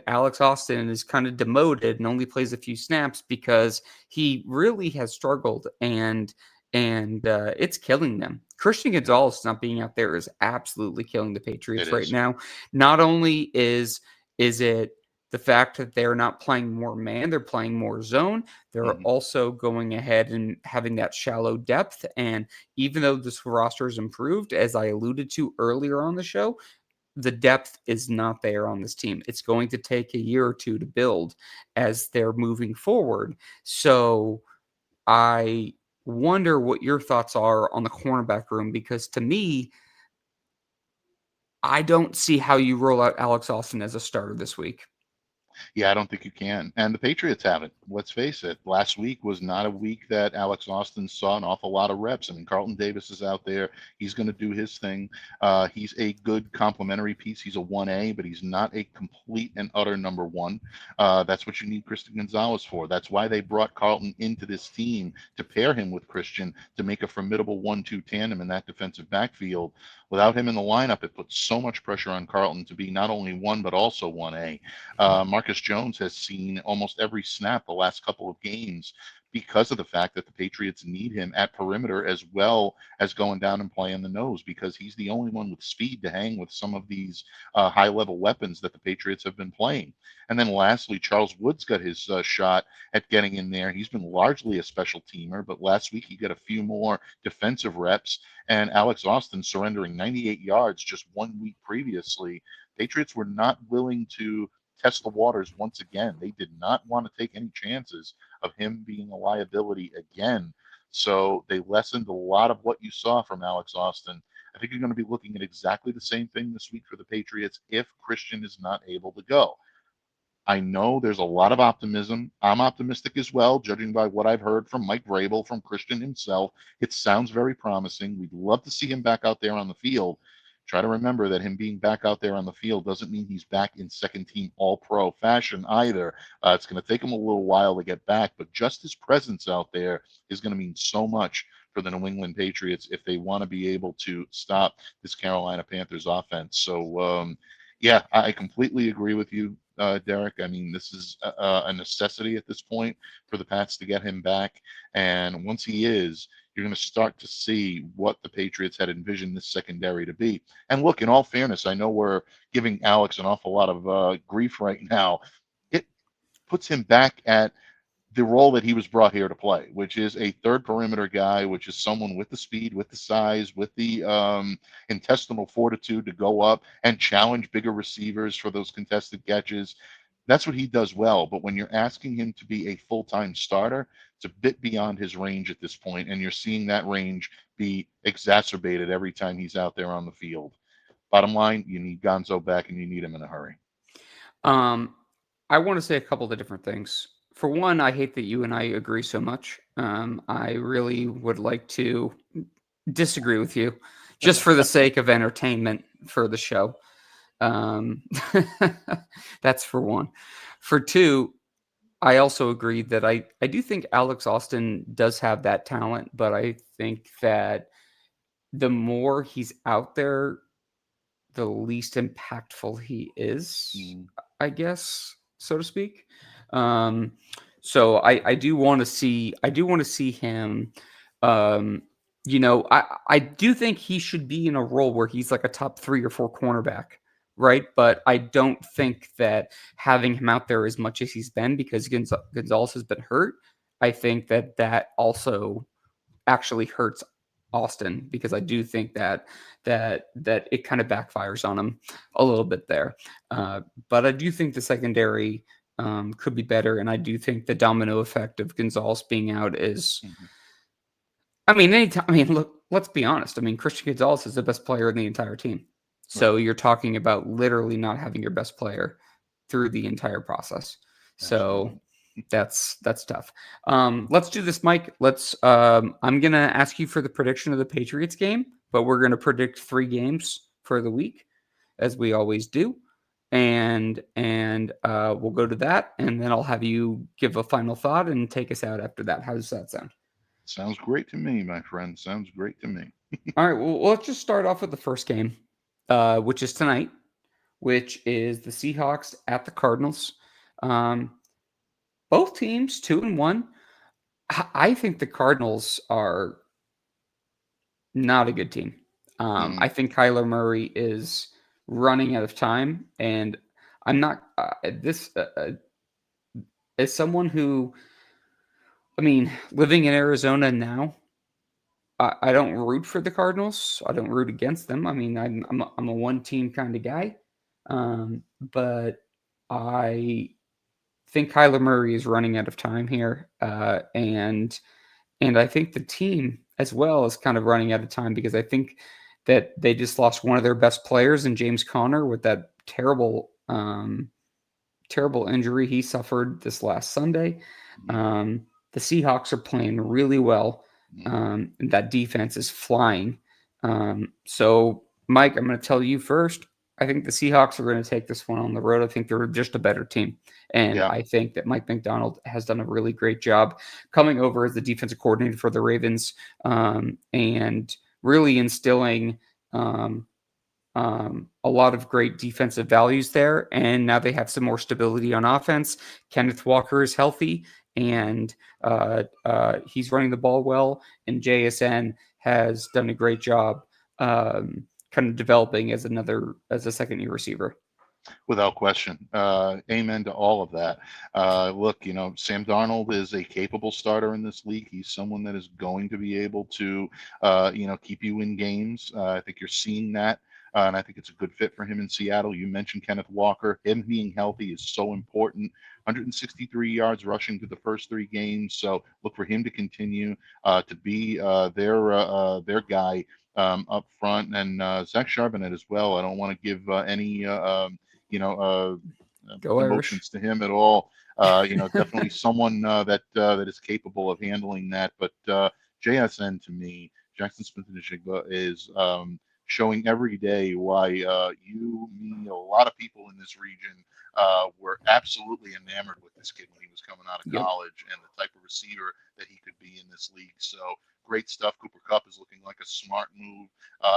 Alex Austin is kind of demoted and only plays a few snaps because he really has struggled and it's killing them. Christian Gonzalez not being out there is absolutely killing the It Patriots right is. now. Not only is it the fact that they're not playing more man, they're playing more zone. They're Hmm. also going ahead and having that shallow depth. And even though this roster has improved, as I alluded to earlier on the show, the depth is not there on this team. It's going to take a year or two to build as they're moving forward. So I wonder what your thoughts are on the cornerback room because to me, I don't see how you roll out Alex Austin as a starter this week. Yeah, I don't think you can. And the Patriots haven't. Let's face it. Last week was not a week that Alex Austin saw an awful lot of reps. I mean, Carlton Davis is out there. He's going to do his thing. He's a good complementary piece. He's a 1A, but he's not a complete and utter number one. That's what you need Christian Gonzalez for. That's why they brought Carlton into this team to pair him with Christian to make a formidable 1-2 tandem in that defensive backfield. Without him in the lineup, it puts so much pressure on Carlton to be not only one, but also 1A. Marcus Jones has seen almost every snap the last couple of games because of the fact that the Patriots need him at perimeter as well as going down and playing the nose because he's the only one with speed to hang with some of these high level weapons that the Patriots have been playing. And then lastly, Charles Woods got his shot at getting in there. He's been largely a special teamer, but last week he got a few more defensive reps. And Alex Austin surrendering 98 yards just 1 week previously. Patriots were not willing to test the waters once again. They did not want to take any chances of him being a liability again. So they lessened a lot of what you saw from Alex Austin. I think you're going to be looking at exactly the same thing this week for the Patriots if Christian is not able to go. I know there's a lot of optimism. I'm optimistic as well, judging by what I've heard from Mike Vrabel, from Christian himself. It sounds very promising. We'd love to see him back out there on the field. Try to remember that him being back out there on the field doesn't mean he's back in second team all pro fashion either. It's going to take him a little while to get back, but just his presence out there is going to mean so much for the New England Patriots if they want to be able to stop this Carolina Panthers offense. So, Yeah, I completely agree with you, Derek. I mean, this is a necessity at this point for the Pats to get him back. And once he is, you're going to start to see what the Patriots had envisioned this secondary to be. And look, in all fairness, I know we're giving Alex an awful lot of grief right now. It puts him back at the role that he was brought here to play, which is a third perimeter guy, which is someone with the speed, with the size, with the intestinal fortitude to go up and challenge bigger receivers for those contested catches. That's what he does well. But when you're asking him to be a full-time starter, it's a bit beyond his range at this point, and you're seeing that range be exacerbated every time he's out there on the field. Bottom line, you need Gonzo back, and you need him in a hurry. Um, I want to say a couple of different things. For one, I hate that you and I agree so much. I really would like to disagree with you, just for the sake of entertainment for the show. Um, that's for one. For two, I also agree that I do think Alex Austin does have that talent, but I think that the more he's out there, the least impactful he is, I guess, so to speak. Um, so I do want to see him. Um, I do think he should be in a role where he's like a top 3 or 4 cornerback, right? But I don't think that having him out there as much as he's been, because Gonzalez has been hurt, I think that also actually hurts Austin, because I do think that it kind of backfires on him a little bit there. But I do think the secondary could be better, and I do think the domino effect of Gonzalez being out is. I mean, anytime. I mean, look. Let's be honest. I mean, Christian Gonzalez is the best player in the entire team. So you're talking about literally not having your best player through the entire process. So that's tough. Let's do this, Mike. I'm gonna ask you for the prediction of the Patriots game, but we're gonna predict 3 games for the week, as we always do. And we'll go to that, and then I'll have you give a final thought and take us out after that. How does that sound? Sounds great to me, my friend. Sounds great to me. All right. Well, let's just start off with the first game, which is tonight, which is the Seahawks at the Cardinals. Both teams 2-1. I think the Cardinals are not a good team. I think Kyler Murray is running out of time, and I'm not this as someone who, I mean, living in Arizona now. I don't root for the Cardinals. I don't root against them. I mean, I'm a one team kind of guy, but I think Kyler Murray is running out of time here, and I think the team as well is kind of running out of time, because I think that they just lost one of their best players in James Conner with that terrible injury he suffered this last Sunday. The Seahawks are playing really well. That defense is flying. So, Mike, I'm going to tell you first. I think the Seahawks are going to take this one on the road. I think they're just a better team. And I think that Mike McDonald has done a really great job coming over as the defensive coordinator for the Ravens, and really instilling a lot of great defensive values there. And now they have some more stability on offense. Kenneth Walker is healthy, and he's running the ball well. And JSN has done a great job kind of developing as a second-year receiver. Without question. Amen to all of that. Look, Sam Darnold is a capable starter in this league. He's someone that is going to be able to, keep you in games. I think you're seeing that. And I think it's a good fit for him in Seattle. You mentioned Kenneth Walker. Him being healthy is so important. 163 yards rushing through the first 3 games. So look for him to continue to be their guy up front. And Zach Charbonnet as well. I don't want to give any Go emotions Irish. to him at all. Definitely someone that is capable of handling that. But JSN to me, Jackson Smith-Njigba is showing every day why you, me, a lot of people in this region were absolutely enamored with this kid when he was coming out of Yep. college and the type of receiver that he could be in this league. So great stuff. Cooper Kupp is looking like a smart move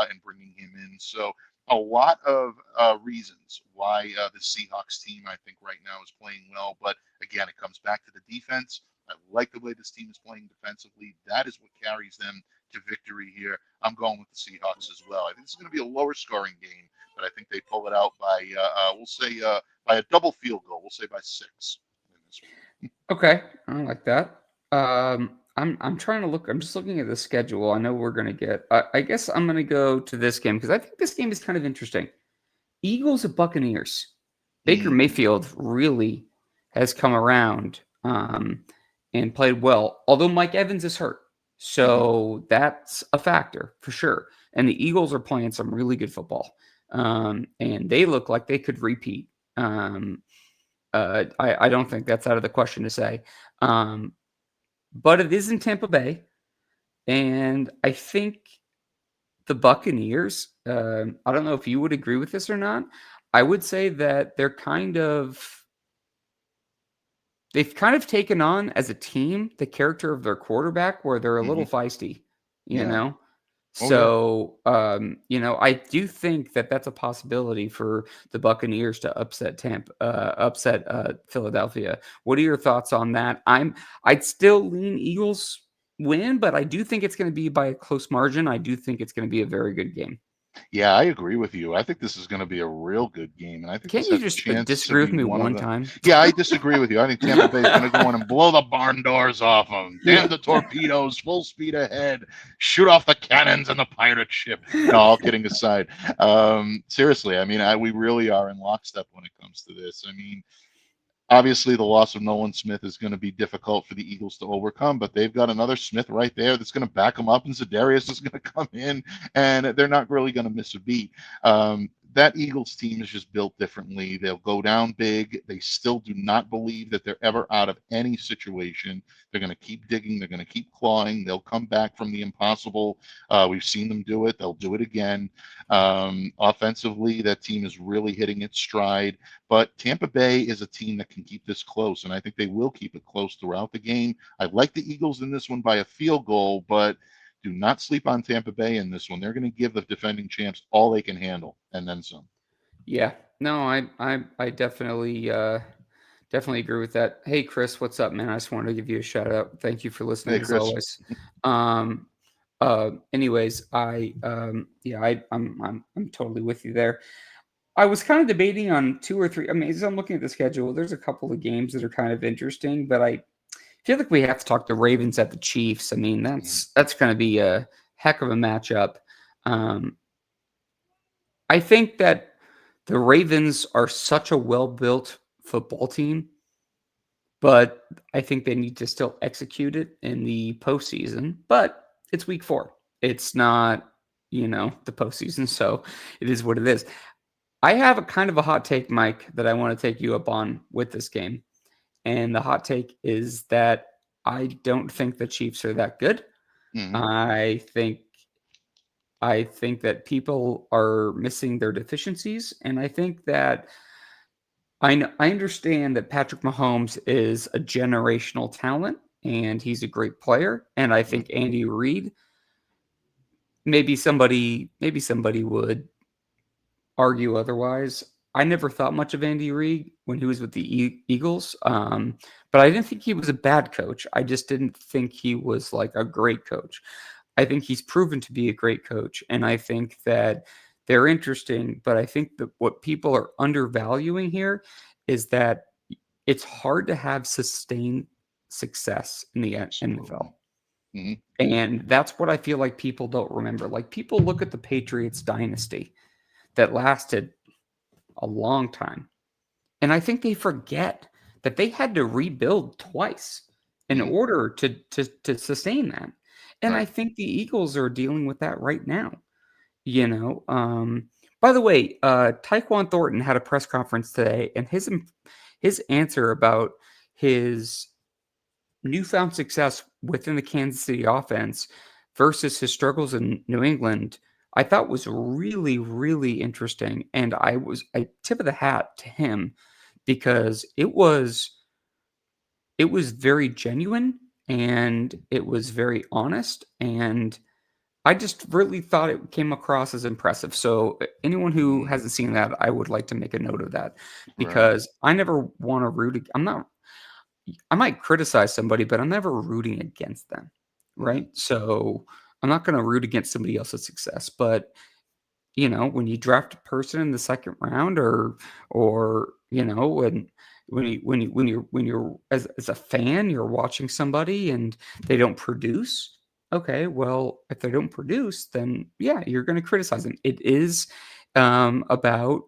in bringing him in. So a lot of reasons why the Seahawks team, I think, right now is playing well. But again, it comes back to the defense. I like the way this team is playing defensively. That is what carries them to victory here. I'm going with the Seahawks as well. I think this is going to be a lower scoring game, but I think they pull it out by, we'll say, by a double field goal. We'll say by 6 in this one. Okay, I like that. I'm trying to look. I'm just looking at the schedule. I know we're gonna get. I guess I'm gonna go to this game because I think this game is kind of interesting. Eagles at Buccaneers. Baker Mayfield really has come around and played well. Although Mike Evans is hurt, so that's a factor for sure. And the Eagles are playing some really good football, and they look like they could repeat. I don't think that's out of the question to say. But it is in Tampa Bay. And I think the Buccaneers, I don't know if you would agree with this or not. I would say that they've kind of taken on as a team the character of their quarterback where they're a little feisty, you know? So, I do think that that's a possibility for the Buccaneers to upset Philadelphia. What are your thoughts on that? I'd still lean Eagles win, but I do think it's going to be by a close margin. I do think it's going to be a very good game. Yeah, I agree with you. I think this is going to be a real good game, and I think Can't this you has a just chance disagree to with be me one one of the. time? Yeah, I disagree with you. I think Tampa Bay is going to go in and blow the barn doors off them. Damn the torpedoes, full speed ahead, shoot off the cannons and the pirate ship. No, all kidding aside. Seriously, I mean, we really are in lockstep when it comes to this. I mean, obviously, the loss of Nolan Smith is going to be difficult for the Eagles to overcome, but they've got another Smith right there that's going to back them up, and Za'Darius is going to come in, and they're not really going to miss a beat. That Eagles team is just built differently. They'll go down big. They still do not believe that they're ever out of any situation. They're going to keep digging. They're going to keep clawing. They'll come back from the impossible. We've seen them do it. They'll do it again. Offensively, that team is really hitting its stride. But Tampa Bay is a team that can keep this close, and I think they will keep it close throughout the game. I like the Eagles in this one by a field goal, but do not sleep on Tampa Bay in this one. They're going to give the defending champs all they can handle, and then some. Yeah. No, I definitely agree with that. Hey Chris, what's up, man? I just wanted to give you a shout out. Thank you for listening Hey, as Chris. always. Anyways, I'm totally with you there. I was kind of debating on 2 or 3. I mean, as I'm looking at the schedule, there's a couple of games that are kind of interesting, but I feel like we have to talk the Ravens at the Chiefs. I mean, that's going to be a heck of a matchup. I think that the Ravens are such a well-built football team, but I think they need to still execute it in the postseason. But it's week 4. It's not, the postseason, so it is what it is. I have a kind of a hot take, Mike, that I want to take you up on with this game. And the hot take is that I don't think the Chiefs are that good. Mm-hmm. I think that people are missing their deficiencies. And I think that I understand that Patrick Mahomes is a generational talent and he's a great player. And I think Andy Reid, maybe somebody would argue otherwise. I never thought much of Andy Reid when he was with the Eagles, but I didn't think he was a bad coach. I just didn't think he was like a great coach. I think he's proven to be a great coach, and I think that they're interesting, but I think that what people are undervaluing here is that it's hard to have sustained success in the NFL. Mm-hmm. And that's what I feel like people don't remember. Like people look at the Patriots dynasty that lasted a long time. And I think they forget that they had to rebuild twice in order to sustain that. And I think the Eagles are dealing with that right now. By the way, Tyquan Thornton had a press conference today, and his answer about his newfound success within the Kansas City offense versus his struggles in New England I thought was really, really interesting, and I tip of the hat to him because it was very genuine and it was very honest, and I just really thought it came across as impressive. So anyone who Mm, hasn't seen that, I would like to make a note of that right. because I never want to I'm not I might criticize somebody, but I'm never rooting against them, Hmm. right? So I'm not going to root against somebody else's success, but when you draft a person in the second round or when you're as a fan, you're watching somebody and they don't produce. Okay, well, if they don't produce, then yeah, you're going to criticize them. It is about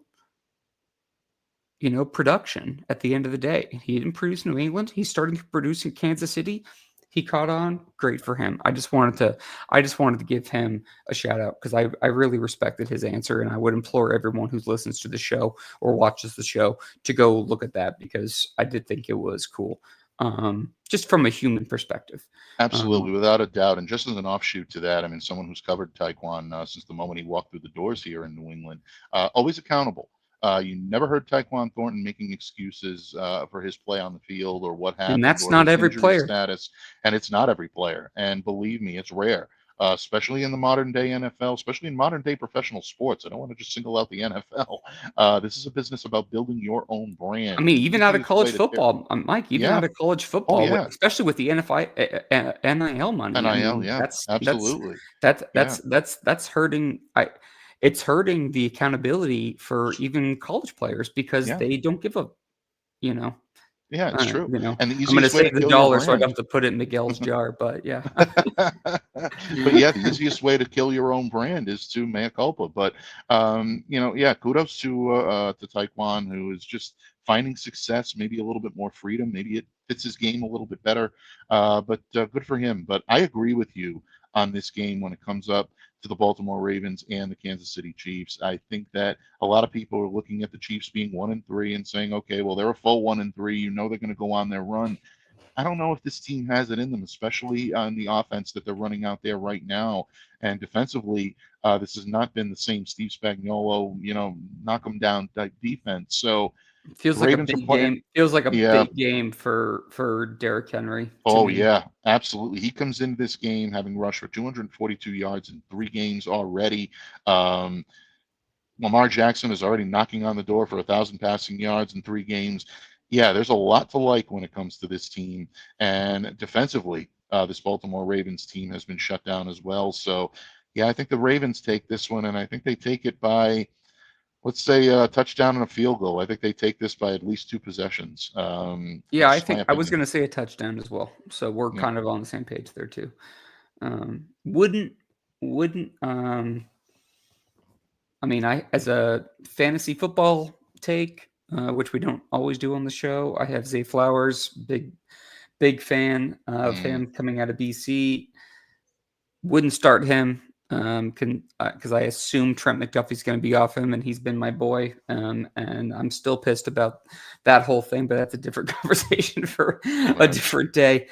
production at the end of the day. He didn't produce New England. He's starting to produce in Kansas City. He caught on. Great for him. I just wanted to give him a shout out because I really respected his answer, and I would implore everyone who listens to the show or watches the show to go look at that because I did think it was cool. Just from a human perspective. Absolutely, Um, without a doubt. And just as an offshoot to that, I mean, someone who's covered Taekwon since the moment he walked through the doors here in New England, always accountable. You never heard Taekwon Thornton making excuses for his play on the field or what and happened that's or not his every injury player. status. And it's not every player. And believe me, it's rare, especially in the modern day NFL, especially in modern day professional sports. I don't want to just single out the NFL. This is a business about building your own I brand. And mean, the even out of easiest way college to, football, Mike, even yeah. out of college Oh, football, yeah. especially with the NIL money. I NIL. mean, Yeah. that's Absolutely. that's Yeah. that's that's that's hurting. It's hurting the accountability for even college players because Yeah. they don't give a, you know, Yeah, it's true. And the I'm going to easiest way to save the kill your dollar so I don't brand. have to put it in Miguel's jar. But yeah, But yeah, the easiest way to kill your own brand is to mea culpa. But yeah, kudos to Taekwon, who is just finding success, maybe a little bit more freedom, maybe it fits his game a little bit better. But good for him. But I agree with you on this game when it comes up to the Baltimore Ravens and the Kansas City Chiefs. I think that a lot of people are looking at the Chiefs being 1-3 and saying, okay, well, they're a full 1-3. You know they're going to go on their run. I don't know if this team has it in them, especially on the offense that they're running out there right now. And defensively, this has not been the same Steve Spagnuolo, knock them down type defense. So the feels like a Ravens are big playing. game. Feels like a Yeah. big game for Derrick Henry to Oh, me. yeah, absolutely. He comes into this game having rushed for 242 yards in 3 games already. Um, Lamar Jackson is already knocking on the door for 1,000 passing yards in 3 games. Yeah, there's a lot to like when it comes to this team. And defensively, this Baltimore Ravens team has been shut down as well. So, yeah, I think the Ravens take this one, and I think they take it by, let's say, a touchdown and a field goal. I think they take this by at least 2 possessions. Yeah, I That's my think I was opinion. going to say a touchdown as well. So we're Yeah. kind of on the same page there too. Wouldn't I mean, I as a fantasy football take, which we don't always do on the show, I have Zay Flowers, big fan of Mm, him coming out of BC. Wouldn't start him can because I assume Trent McDuffie's going to be off him, and he's been my boy. And I'm still pissed about that whole thing, but that's a different conversation for a right. different day.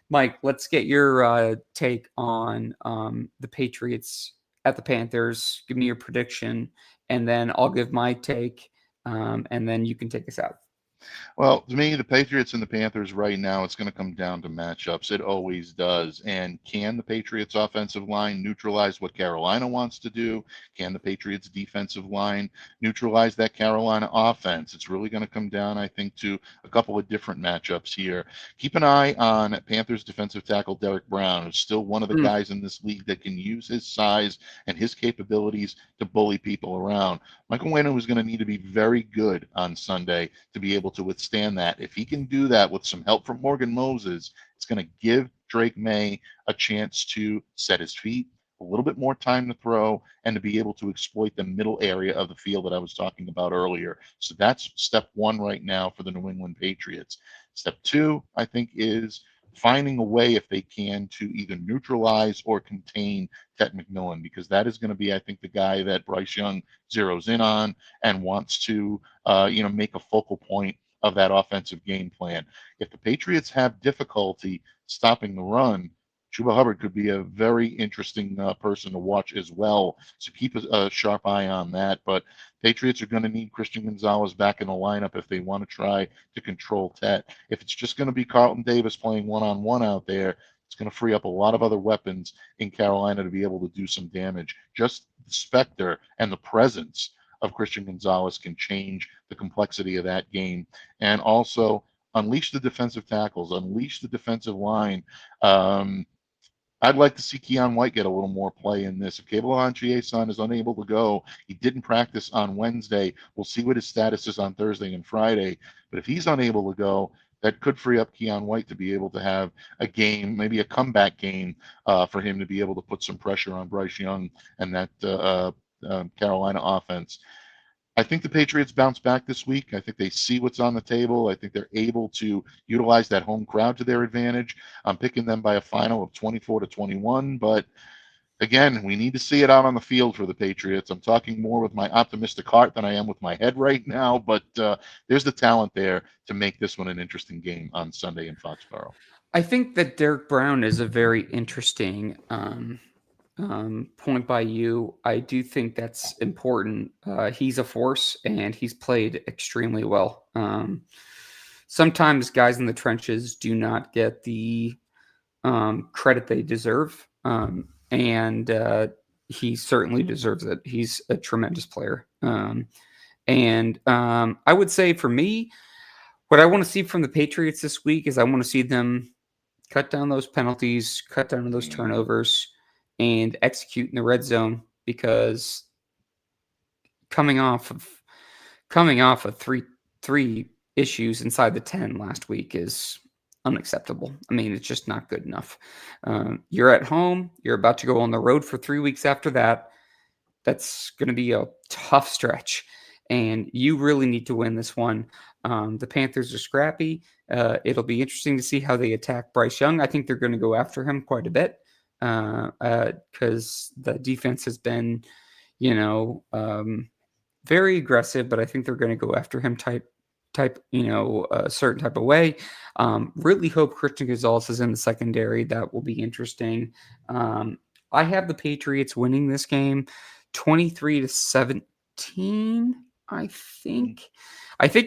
Mike, let's get your take on the Patriots at the Panthers. Give me your prediction, and then I'll give my take, and then you can take us out. Well, to me, the Patriots and the Panthers right now, it's going to come down to matchups. It always does. And can the Patriots offensive line neutralize what Carolina wants to do? Can the Patriots defensive line neutralize that Carolina offense? It's really going to come down, I think, to a couple of different matchups here. Keep an eye on Panthers defensive tackle Derek Brown, who's still one of the Mm, guys in this league that can use his size and his capabilities to bully people around. Michael Wayne was going to need to be very good on Sunday to be able to withstand that. If he can do that with some help from Morgan Moses, it's going to give Drake May a chance to set his feet, a little bit more time to throw, and to be able to exploit the middle area of the field that I was talking about earlier. So that's step one right now for the New England Patriots. Step two, I think, is finding a way, if they can, to either neutralize or contain Tet McMillan, because that is going to be, I think, the guy that Bryce Young zeroes in on and wants to, make a focal point of that offensive game plan. If the Patriots have difficulty stopping the run, Chuba Hubbard could be a very interesting person to watch as well. So keep a sharp eye on that. But Patriots are going to need Christian Gonzalez back in the lineup if they want to try to control Tet. If it's just going to be Carlton Davis playing one-on-one out there, it's going to free up a lot of other weapons in Carolina to be able to do some damage. Just the specter and the presence of Christian Gonzalez can change the complexity of that game. And also unleash the defensive tackles, unleash the defensive line. I'd like to see Keon White get a little more play in this. If Kevalon Chieson is unable to go, he didn't practice on Wednesday. We'll see what his status is on Thursday and Friday. But if he's unable to go, that could free up Keon White to be able to have a game, maybe a comeback game, for him to be able to put some pressure on Bryce Young and that Carolina offense. I think the Patriots bounce back this week. I think they see what's on the table. I think they're able to utilize that home crowd to their advantage. I'm picking them by a final of 24-21, but again, we need to see it out on the field for the Patriots. I'm talking more with my optimistic heart than I am with my head right now, but there's the talent there to make this one an interesting game on Sunday in Foxborough. I think that Derek Brown is a very interesting point by you. I do think that's important. He's a force, and he's played extremely well. Sometimes guys in the trenches do not get the credit they deserve, and he certainly deserves it. He's a tremendous player. I would say for me, what I want to see from the Patriots this week is I want to see them cut down those penalties, cut down those turnovers, and execute in the red zone, because coming off of three issues inside the 10 last week is unacceptable. I mean, it's just not good enough. You're at home. You're about to go on the road for 3 weeks after that. That's going to be a tough stretch, and you really need to win this one. The Panthers are scrappy. It'll be interesting to see how they attack Bryce Young. I think they're going to go after him quite a bit, because the defense has been, very aggressive, but I think they're going to go after him a certain type of way. Really hope Christian Gonzalez is in the secondary. That will be interesting. I have the Patriots winning this game 23-17. I think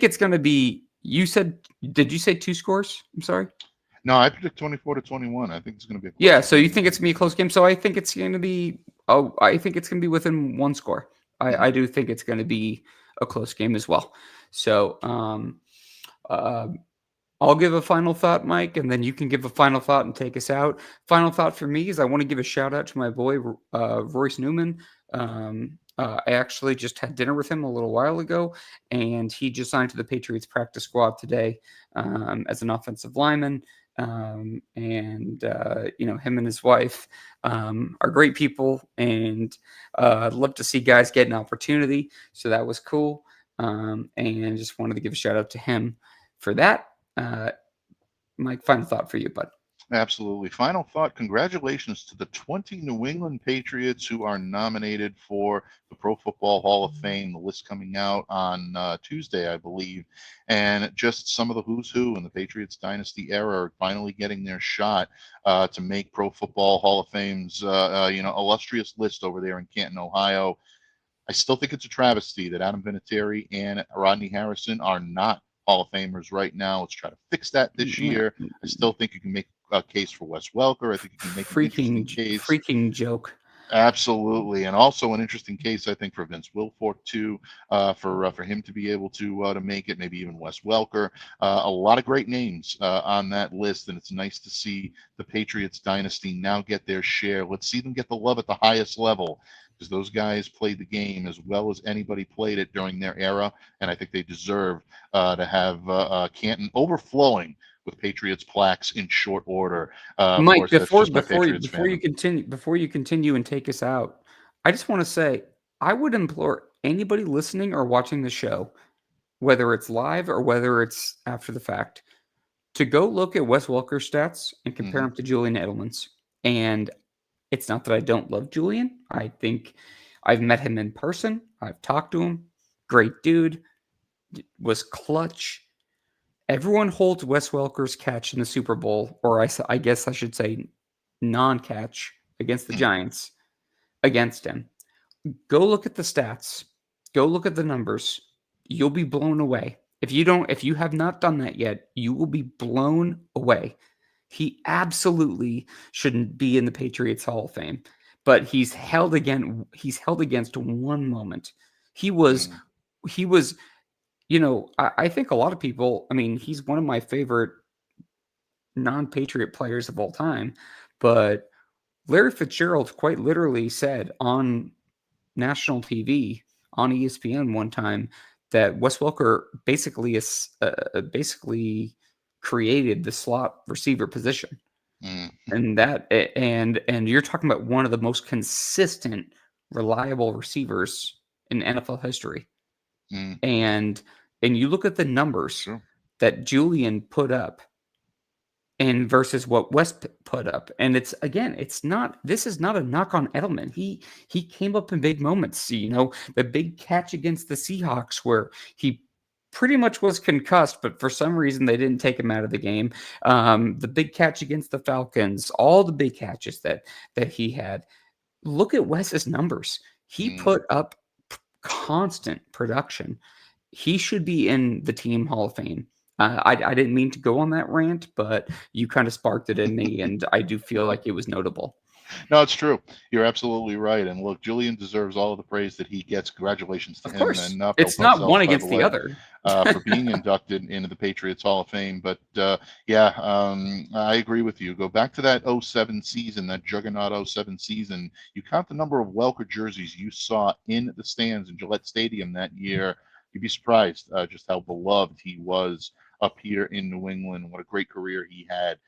it's going to be, did you say two scores? I'm sorry. No, I predict 24-21. I think it's going to be a close Yeah, so you game. think it's going to be a close game. So I think it's going to be I think it's going to be within one score. I do think it's going to be a close game as well. So I'll give a final thought, Mike, and then you can give a final thought and take us out. Final thought for me is I want to give a shout out to my boy, Royce Newman. I actually just had dinner with him a little while ago, and he just signed to the Patriots practice squad today as an offensive lineman. Him and his wife are great people, and I'd love to see guys get an opportunity. So that was cool. And just wanted to give a shout out to him for that. Mike, final thought for you, bud. Absolutely. Final thought. Congratulations to the 20 New England Patriots who are nominated for the Pro Football Hall of Fame. The list coming out on Tuesday, I believe. And just some of the who's who in the Patriots dynasty era are finally getting their shot to make Pro Football Hall of Fame's illustrious list over there in Canton, Ohio. I still think it's a travesty that Adam Vinatieri and Rodney Harrison are not Hall of Famers right now. Let's try to fix that this year. I still think you can make a case for Wes Welker. I think you can make an interesting case. Freaking joke. Absolutely, and also an interesting case I think for Vince Wilfork too, for him to be able to make it. Maybe even Wes Welker. A lot of great names on that list, and it's nice to see the Patriots dynasty now get their share. Let's see them get the love at the highest level, because those guys played the game as well as anybody played it during their era, and I think they deserve to have Canton overflowing with Patriots plaques in short order. Mike, of course, before you continue and take us out, I just want to say I would implore anybody listening or watching the show, whether it's live or whether it's after the fact, to go look at Wes Welker's stats and compare him to Julian Edelman's. And it's not that I don't love Julian. I think I've met him in person. I've talked to him. Great dude. Was clutch. Everyone holds Wes Welker's catch in the Super Bowl, or I guess I should say non-catch against the Giants against him. Go look at the stats. Go look at the numbers. You'll be blown away. If you have not done that yet, you will be blown away. He absolutely shouldn't be in the Patriots Hall of Fame, but he's held against one moment. He was, I think a lot of people, I mean, he's one of my favorite non-Patriot players of all time, but Larry Fitzgerald quite literally said on national TV on ESPN one time that Wes Welker basically created the slot receiver position, and you're talking about one of the most consistent, reliable receivers in NFL history, and you look at the numbers that Julian put up and versus what West put up. And this is not a knock on Edelman. He came up in big moments, the big catch against the Seahawks where he pretty much was concussed, but for some reason they didn't take him out of the game. The big catch against the Falcons, all the big catches that he had. Look at Wes's numbers. He put up constant production. He should be in the Team Hall of Fame. I didn't mean to go on that rant, but you kind of sparked it in me, and I do feel like it was notable. No, it's true. You're absolutely right. And look, Julian deserves all of the praise that he gets. Congratulations to Of him. course. And It's not one against the other. For being inducted into the Patriots Hall of Fame. But I agree with you. Go back to that 07 season, that juggernaut 07 season. You count the number of Welker jerseys you saw in the stands in Gillette Stadium that year. You'd be surprised just how beloved he was up here in New England. What a great career he had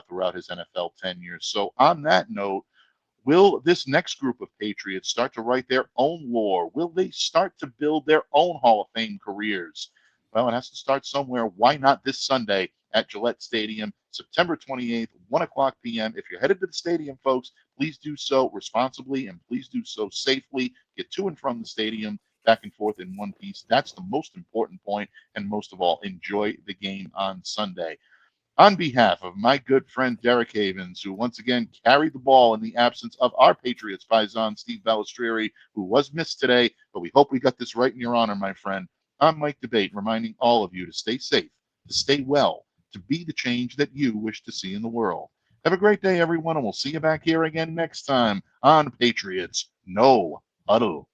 throughout his NFL tenure. So on that note, will this next group of Patriots start to write their own lore? Will they start to build their own Hall of Fame careers? Well, it has to start somewhere. Why not this Sunday at Gillette Stadium, September 28th, 1 o'clock p.m. If you're headed to the stadium, folks, please do so responsibly and please do so safely. Get to and from the stadium, back and forth in one piece. That's the most important point. And most of all, enjoy the game on Sunday. On behalf of my good friend Derek Havens, who once again carried the ball in the absence of our Patriots Faison, Steve Balistrieri, who was missed today, but we hope we got this right in your honor, my friend. I'm Mike Debate, reminding all of you to stay safe, to stay well, to be the change that you wish to see in the world. Have a great day, everyone, and we'll see you back here again next time on Patriots No Huddle.